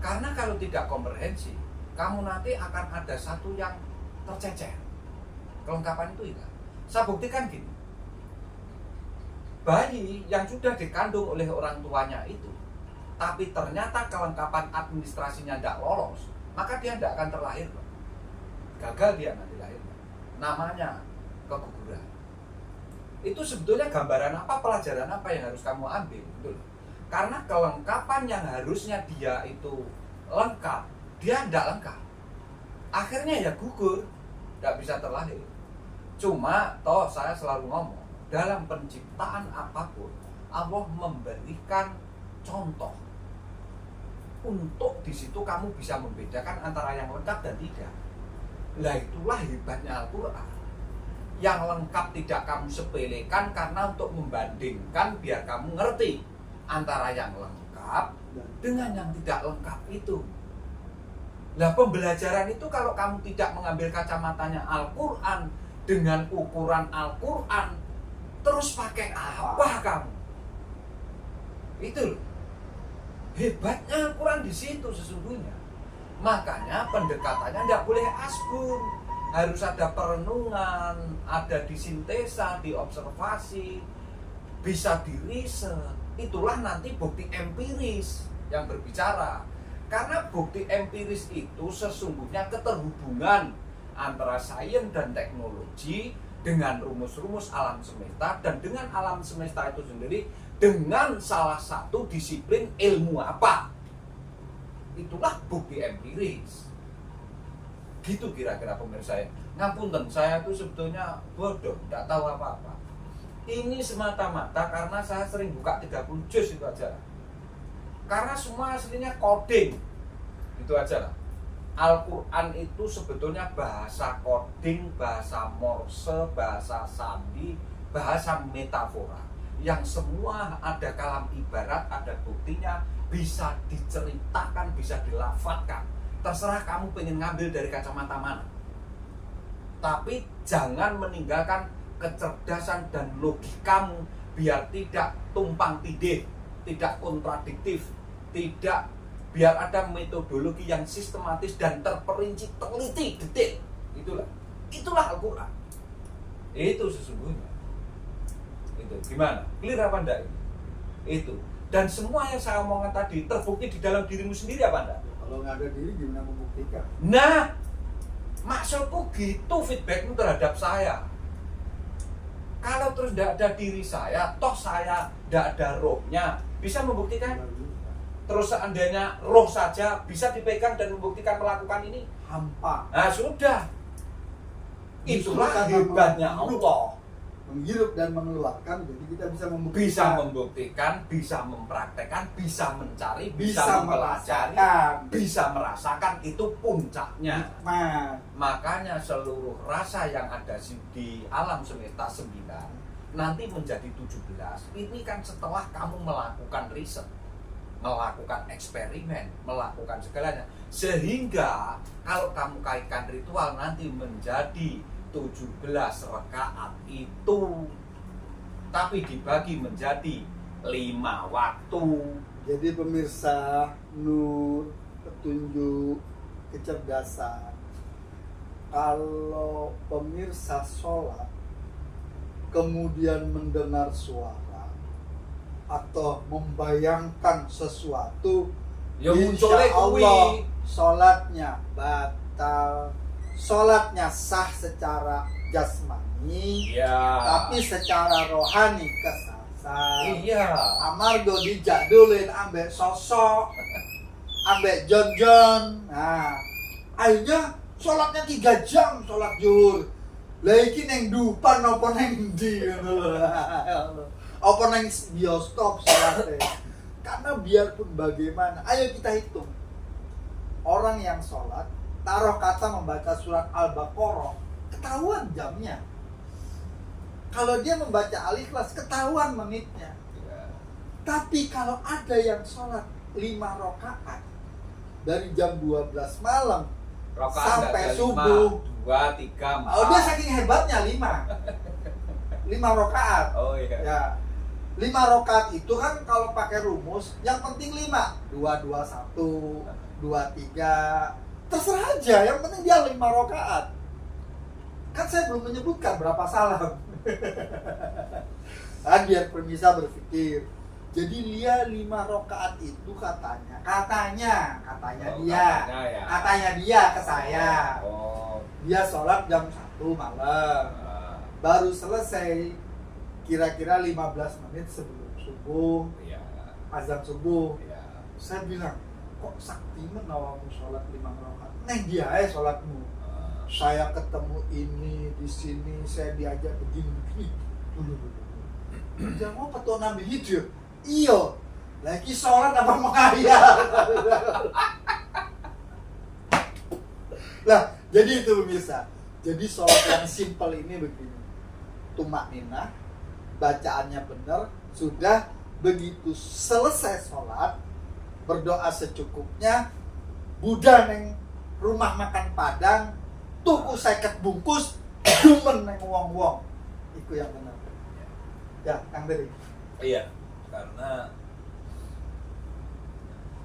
Karena kalau tidak komprehensif, kamu nanti akan ada satu yang tercecer. Kelengkapan itu hilang. Saya buktikan gini. Bayi yang sudah dikandung oleh orang tuanya itu, tapi ternyata kelengkapan administrasinya tidak lolos, maka dia tidak akan terlahir. Gagal dia nanti lahirnya. Namanya keguguran. Itu sebetulnya gambaran apa, pelajaran apa yang harus kamu ambil, gitu. Karena kelengkapan yang harusnya dia itu lengkap, dia tidak lengkap. Akhirnya ya gugur, tidak bisa terlahir. Cuma toh saya selalu ngomong, dalam penciptaan apapun Allah memberikan contoh untuk di situ kamu bisa membedakan antara yang lengkap dan tidak. Lah itulah hebatnya Al-Quran. Yang lengkap tidak kamu sepelekan karena untuk membandingkan biar kamu ngerti antara yang lengkap dengan yang tidak lengkap itu. Lah pembelajaran itu kalau kamu tidak mengambil kacamatanya Al-Quran dengan ukuran Al-Quran, terus pakai apa kamu? Itu loh. Hebatnya Al-Quran di situ sesungguhnya. Makanya pendekatannya tidak boleh asbun, harus ada perenungan, ada disintesa, diobservasi, bisa diriset. Itulah nanti bukti empiris yang berbicara. Karena bukti empiris itu sesungguhnya keterhubungan antara sains dan teknologi dengan rumus-rumus alam semesta dan dengan alam semesta itu sendiri dengan salah satu disiplin ilmu apa. Itulah bukti empiris. Gitu kira-kira pemirsa ya. Ngapunten, saya itu sebetulnya bodoh, tidak tahu apa-apa. Ini semata-mata karena saya sering buka 30 juz itu aja. Karena semua aslinya coding. Itu aja lah. Al-Quran itu sebetulnya bahasa coding, bahasa morse, bahasa sandi, bahasa metafora. Yang semua ada kalam ibarat, ada buktinya, bisa diceritakan, bisa dilafatkan. Terserah kamu pengen ngambil dari kacamata mana. Tapi jangan meninggalkan kecerdasan dan logikamu biar tidak tumpang tindih, tidak kontradiktif, tidak, biar ada metodologi yang sistematis dan terperinci, teliti, detail. Itulah Al-Quran. Itu sesungguhnya. Itu gimana? Clear apa enggak ini? Itu. Dan semua yang saya omongkan tadi terbukti di dalam dirimu sendiri apa enggak? Kalau nggak ada diri gimana membuktikan? Nah, maksudku gitu feedbackmu terhadap saya. Kalau terus tidak ada diri saya, toh saya tidak ada rohnya, bisa membuktikan? Terus seandainya roh saja bisa dipegang dan membuktikan melakukan ini? Hampa. Nah sudah. Itulah hebatnya Allah. Menghirup dan mengeluarkan, jadi kita bisa membuktikan. Bisa membuktikan, bisa mempraktekkan, bisa mencari, bisa mempelajari, merasakan, bisa merasakan, itu puncaknya. Nikmat. Makanya seluruh rasa yang ada di alam semesta 9 nanti menjadi 17. Ini kan setelah kamu melakukan riset, melakukan eksperimen, melakukan segalanya. Sehingga kalau kamu kaitkan ritual nanti menjadi 17 rakaat itu, tapi dibagi menjadi 5 waktu. Jadi pemirsa, nur, petunjuk, kecerdasan. Kalau pemirsa sholat kemudian mendengar suara atau membayangkan sesuatu, Ya insya munculnya Allah kuwi. sholatnya batal, sholatnya sah secara jasmani, Iya. tapi secara rohani kesasar. Iya. Amargo dijadulin ambek sosok, ambek John. Nah, akhirnya sholatnya 3 jam sholat zuhur. Lah iki neng dupan apa neng ndi ngono lho. Apa neng bioskop salate. Karena biarpun bagaimana, ayo kita hitung. Orang yang sholat, taruh kata membaca surat Al-Baqarah, ketahuan jamnya. Kalau dia membaca Al-Ikhlas, ketahuan menitnya. Ya. Tapi kalau ada yang sholat 5 rakaat dari jam 12 malam Rakaat sampai ada subuh, 5, 2, 3, 4. oh dia saking hebatnya 5 rakaat. Oh iya. Ya, 5 rakaat itu kan kalau pakai rumus, yang penting 5, 2, 2, 1, 2, 3, terserah aja, yang penting dia 5 rakaat. Kan saya belum menyebutkan berapa salam. Kan biar permisa berpikir. Jadi dia 5 rakaat itu katanya Oh, dia, ya. katanya dia ke saya. Oh. Dia sholat jam 1 malam, baru selesai kira-kira 15 menit sebelum subuh, Iya. azan subuh. Iya. Saya bilang, kok sakti menawamu sholat 5 rakaat? Neng dia sholatmu. Saya ketemu ini di sini, saya diajak begini. Dulu. Jangan mau petua nabi hidup. Iyo, lagi sholat apa menghayal? Lah, jadi itu pemirsa. Jadi sholat yang simpel ini begini. Tumak ninah, bacaannya benar, sudah begitu selesai sholat, berdoa secukupnya, Buddha neng rumah makan Padang, tuku 50 bungkus, dumen neng wong-wong. Itu yang benar. Ya, Kang Dery. Iya, karena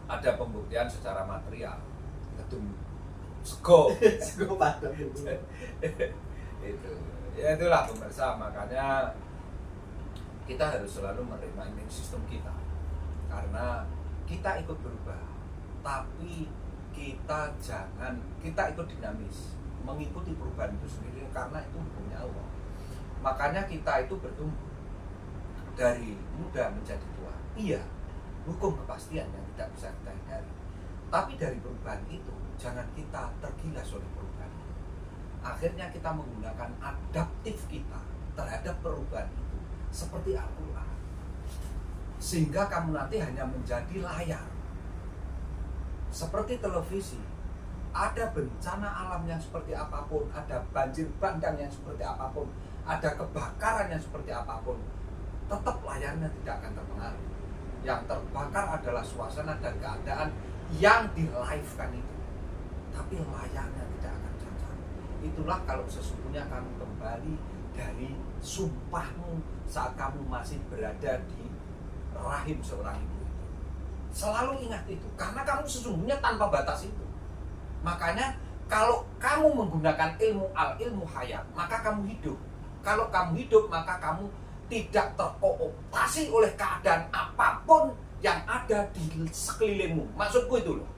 ada pembuktian secara material. Itu sego. Sego Padang. Itu. Ya itulah pemirsa, makanya kita harus selalu menerima immune system kita. Karena kita ikut berubah, tapi kita ikut dinamis, mengikuti perubahan itu sendiri karena itu hukumnya Allah. Makanya kita itu bertumbuh dari muda menjadi tua. Iya, hukum kepastian yang tidak bisa kita hindari. Tapi dari perubahan itu, jangan kita tergilas oleh perubahan itu. Akhirnya kita menggunakan adaptif kita terhadap perubahan itu seperti Al-Quran. Sehingga kamu nanti hanya menjadi layar. Seperti televisi, ada bencana alam yang seperti apapun, ada banjir bandang yang seperti apapun, ada kebakaran yang seperti apapun, tetap layarnya tidak akan terpengaruh. Yang terbakar adalah suasana dan keadaan yang di live-kan itu. Tapi layarnya tidak akan cacat. Itulah kalau sesungguhnya kamu kembali dari sumpahmu saat kamu masih berada di rahim seorang ibu. Selalu ingat itu, karena kamu sesungguhnya tanpa batas itu. Makanya kalau kamu menggunakan ilmu hayat, maka kamu hidup. Kalau kamu hidup, maka kamu tidak terkooptasi oleh keadaan apapun yang ada di sekelilingmu. Maksudku itu loh.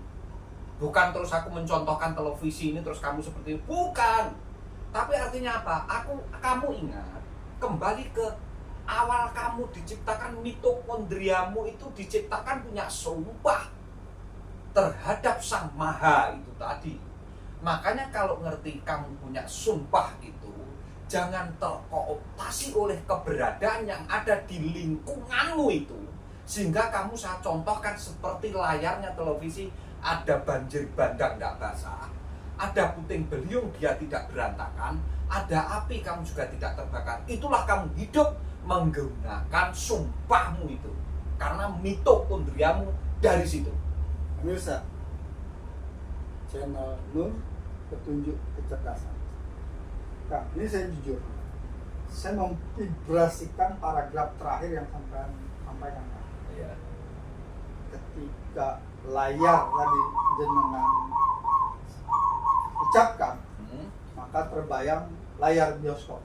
Bukan terus aku mencontohkan televisi ini terus kamu seperti itu. Bukan. Tapi artinya apa? Kamu ingat kembali ke awal kamu diciptakan, mitokondriamu itu diciptakan punya sumpah terhadap Sang Maha itu tadi. Makanya kalau ngerti kamu punya sumpah itu, jangan terkooptasi oleh keberadaan yang ada di lingkunganmu itu. Sehingga kamu saya contohkan seperti layarnya televisi, ada banjir bandang tidak basah, ada puting beliung dia tidak berantakan, ada api kamu juga tidak terbakar. Itulah kamu hidup menggunakan sumpahmu itu. Karena mitokondriamu dari situ. Pemirsa, channel Nur Petunjuk Kecerdasan. Kak, ini saya jujur, saya memvibrasikan paragraf terakhir yang sampaikan. Iya. Ketika layar tadi jenengan ucapkan, maka terbayang layar bioskop.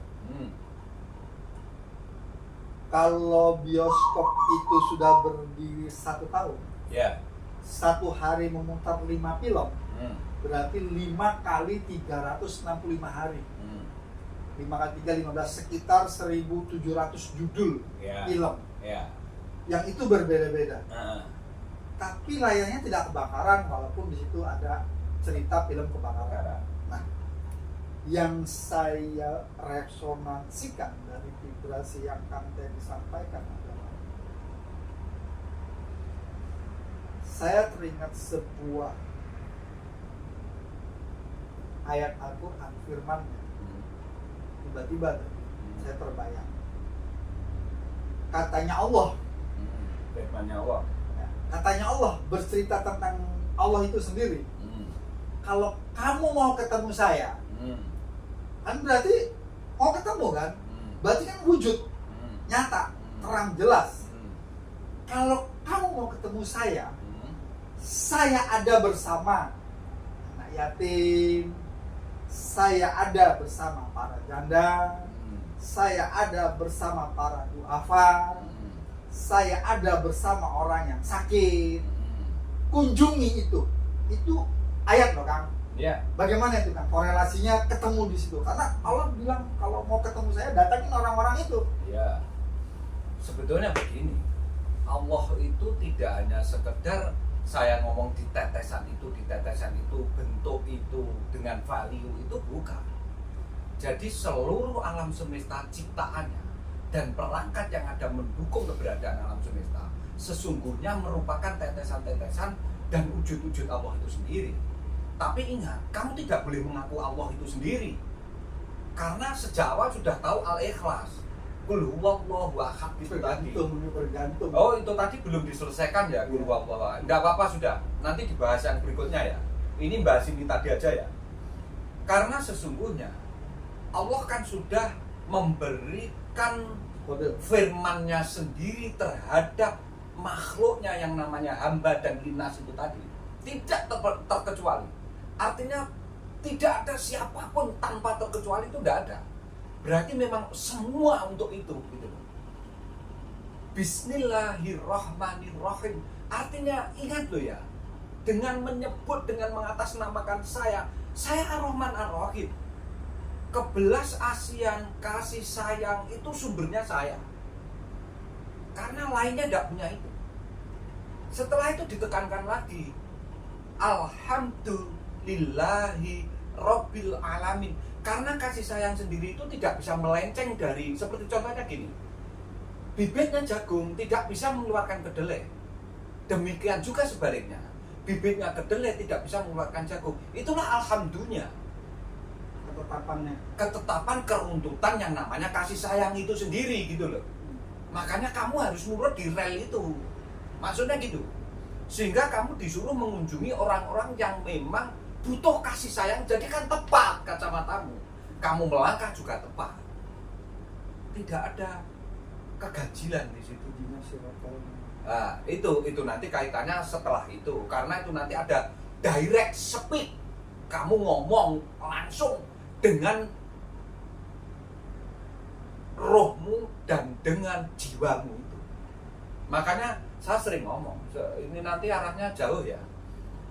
Kalau bioskop itu sudah berdiri 1 tahun, Ya. 1 hari memutar 5 film, berarti 5 kali 365 hari. 5 kali 3, 15, sekitar 1.700 judul film. Ya. Yang itu berbeda-beda. Tapi layarnya tidak kebakaran, walaupun di situ ada cerita film kebakaran. Nah, yang saya resonansikan dari vibrasi yang Kang Teddy sampaikan adalah saya teringat sebuah ayat Al-Quran firman-Nya. Tiba-tiba saya terbayang katanya Allah, Firman-Nya Allah. katanya Allah bercerita tentang Allah itu sendiri. Kalau kamu mau ketemu saya, kan berarti mau ketemu kan? Berarti kan wujud, nyata, terang, jelas. Kalau kamu mau ketemu saya ada bersama anak yatim, saya ada bersama para janda, saya ada bersama para duafa, saya ada bersama orang yang sakit. Kunjungi itu ayat loh Kang. Ya. Bagaimana itu Kang? Korelasinya ketemu di situ. Karena Allah bilang kalau mau ketemu saya datangin orang-orang itu. Ya. Sebetulnya begini, Allah itu tidak hanya sekedar saya ngomong di tetesan itu, bentuk itu dengan value itu bukan. Jadi seluruh alam semesta ciptaannya dan perangkat yang ada mendukung keberadaan alam semesta sesungguhnya merupakan tetesan-tetesan dan wujud-wujud Allah itu sendiri. Tapi ingat, kamu tidak boleh mengaku Allah itu sendiri. Karena sejak awal sudah tahu Al-Ikhlas. Qul huwallahu ahad itu tadi. Bergantung. Oh, itu tadi belum diselesaikan ya, Qul huwallahu ahad. Enggak apa-apa sudah. Nanti dibahas yang berikutnya ya. Ini bahas ini tadi aja ya. Karena sesungguhnya Allah kan sudah memberikan firman-Nya sendiri terhadap makhluknya yang namanya hamba dan linas itu tadi. Tidak terkecuali. Artinya tidak ada siapapun tanpa terkecuali, itu tidak ada. Berarti memang semua untuk itu gitu. Bismillahirrahmanirrahim. Artinya ingat loh ya, dengan menyebut, dengan mengatasnamakan saya Ar-Rahman Ar-Rahim. Kebelas asian kasih sayang itu sumbernya saya. Karena lainnya tidak punya itu. Setelah itu ditekankan lagi, Alhamdulillahi Rabbil Alamin. Karena kasih sayang sendiri itu tidak bisa melenceng dari, seperti contohnya gini, bibitnya jagung tidak bisa mengeluarkan kedelai. Demikian juga sebaliknya, bibitnya kedelai tidak bisa mengeluarkan jagung. Itulah alhamdulillah, ketetapan keruntutan yang namanya kasih sayang itu sendiri gitu loh. Makanya kamu harus nurut di rel itu. Maksudnya gitu. Sehingga kamu disuruh mengunjungi orang-orang yang memang butuh kasih sayang, jadi kan tepat kacamatamu. Kamu melangkah juga tepat. Tidak ada keganjilan di situ. Nah, itu nanti kaitannya setelah itu. Karena itu nanti ada direct speak. Kamu ngomong langsung dengan rohmu dan dengan jiwamu itu. Makanya saya sering ngomong, ini nanti arahnya jauh ya.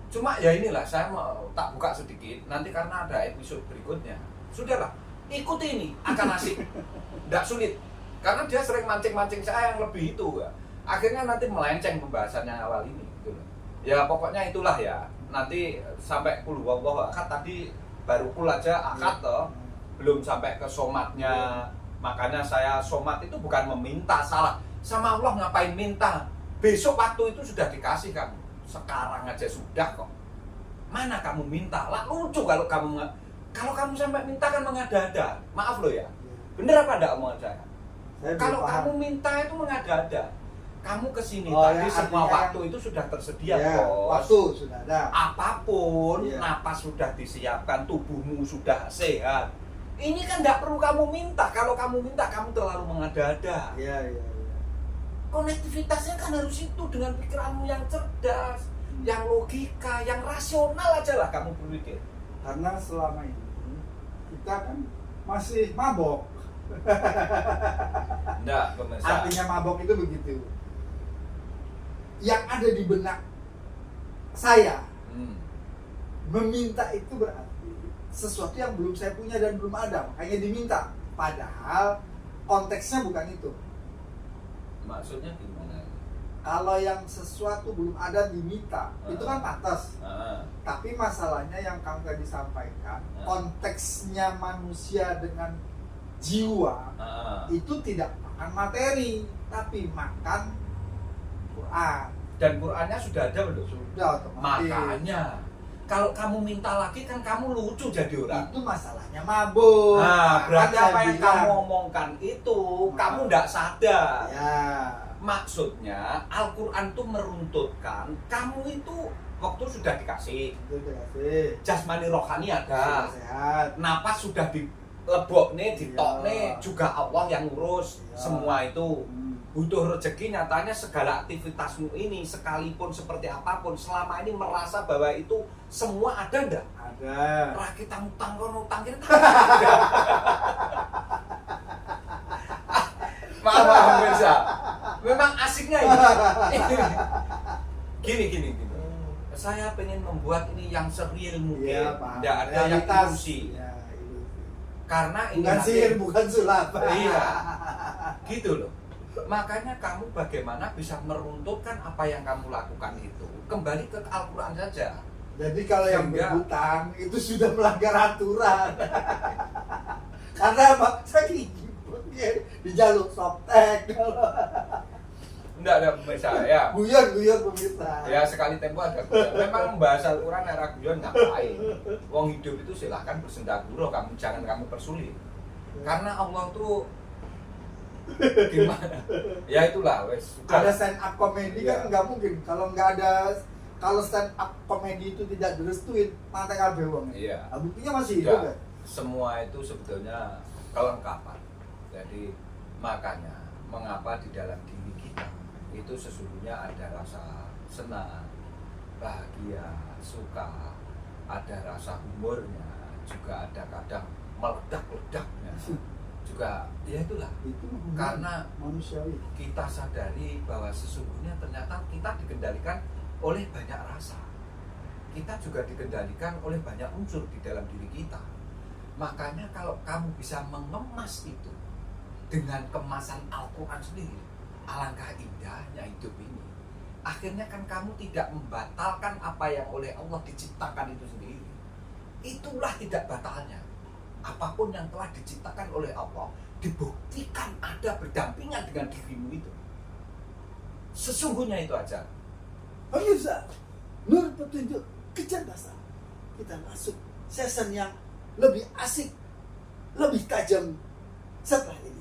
Cuma ya inilah, saya mau tak buka sedikit. Nanti karena ada episode berikutnya. Sudahlah, ikuti ini, akan asik. Tidak sulit. Karena dia sering mancing-mancing saya yang lebih itu ya. Akhirnya nanti melenceng pembahasannya awal ini gitu. Ya pokoknya itulah ya. Nanti sampai qul huwallahu ahad tadi baru qul aja akad toh. Belum sampai ke somatnya. Makanya saya somat itu bukan meminta, salah. Sama Allah ngapain minta? Besok waktu itu sudah dikasih kamu. Sekarang aja sudah kok. Mana kamu minta? Lah lucu kalau kamu sampai minta kan mengada-ada. Maaf loh ya. Bener apa enggak omongan saya? Kalau kamu minta itu mengada-ada. Kamu kesini tadi ya, semua waktu itu sudah tersedia ya, bos. Waktu sudah ada. Apapun, ya. napas sudah disiapkan, tubuhmu sudah sehat. Ini kan enggak perlu kamu minta. Kalau kamu minta, kamu terlalu mengada-ada. Iya. Konektivitasnya kan harus itu dengan pikiranmu yang cerdas, yang logika, yang rasional aja lah kamu berpikir. Karena selama ini kita kan masih mabok. Enggak, pemirsa. Artinya mabok itu begitu. Yang ada di benak saya meminta itu berarti sesuatu yang belum saya punya dan belum ada, makanya diminta. Padahal konteksnya bukan itu. Maksudnya gimana? Kalau yang sesuatu belum ada diminta, itu kan pantas. Tapi masalahnya yang kamu tadi sampaikan, konteksnya manusia dengan jiwa itu tidak makan materi, tapi makan Quran. Dan Qurannya sudah ada belum? Sudah otomatis. Makanya kalau kamu minta lagi kan kamu lucu jadi orang. Itu masalahnya mabuk. Nah, berarti Kan apa saya yang bilang. kamu omongkan itu kamu tidak sadar. Ya. Maksudnya Al-Quran tuh meruntutkan kamu itu waktu sudah dikasih, Itu dikasih. jasmani rohani ada, Sehat. napas sudah dilebokne, ditokne, Iya. juga Allah yang ngurus Iya. semua itu. Hmm. Butuh rezeki, nyatanya segala aktivitasmu ini sekalipun seperti apapun selama ini merasa bahwa itu semua ada enggak? Ada. Rakit utang kono utang kiri maaf pemirsa, memang asiknya ini. Gini. Saya pengen membuat ini yang serial mungkin, Iya, Pak. tidak ada yang Realitas. ilusi. Ya, ilusi. Karena ini Bukan nanti- sihir, bukan sulap. Iya, gitu loh. Makanya kamu bagaimana bisa meruntutkan apa yang kamu lakukan itu kembali ke Al-Quran saja. Jadi kalau yang Sehingga- berhutang itu sudah melanggar aturan. Karena apa? Saya dijaluk softtek. Enggak ada pemirsa ya. Guyon pemirsa. Ya sekali tempo ada guyon. Memang membahas Al-Quran era guyon ngapain? Wong hidup itu silahkan bersendaguro, jangan kamu persulit. Karena Allah tuh gimana? Ya itulah wes. Ada stand up komedi Iya. kan nggak mungkin kalau stand up komedi itu tidak direstuin mata kabeh wong. Iya. Nah, buktinya masih Sudah. hidup kan? Semua itu sebetulnya kelengkapan. Jadi makanya mengapa di dalam diri kita itu sesungguhnya ada rasa senang, bahagia, suka, ada rasa humornya, juga ada kadang meledak-ledaknya. Juga ya itulah, Itu karena manusiawi. kita sadari bahwa sesungguhnya ternyata kita dikendalikan oleh banyak rasa. Kita juga dikendalikan oleh banyak unsur di dalam diri kita. Makanya kalau kamu bisa mengemas itu dengan kemasan Al-Quran sendiri, alangkah indahnya hidup ini. Akhirnya kan kamu tidak membatalkan apa yang oleh Allah diciptakan itu sendiri. Itulah tidak batalnya. Apapun yang telah diciptakan oleh Allah dibuktikan ada berdampingan dengan dirimu itu. Sesungguhnya itu aja. Pemirsa, nur petunjuk kecerdasan. Kita masuk season yang lebih asik, lebih tajam setelah ini.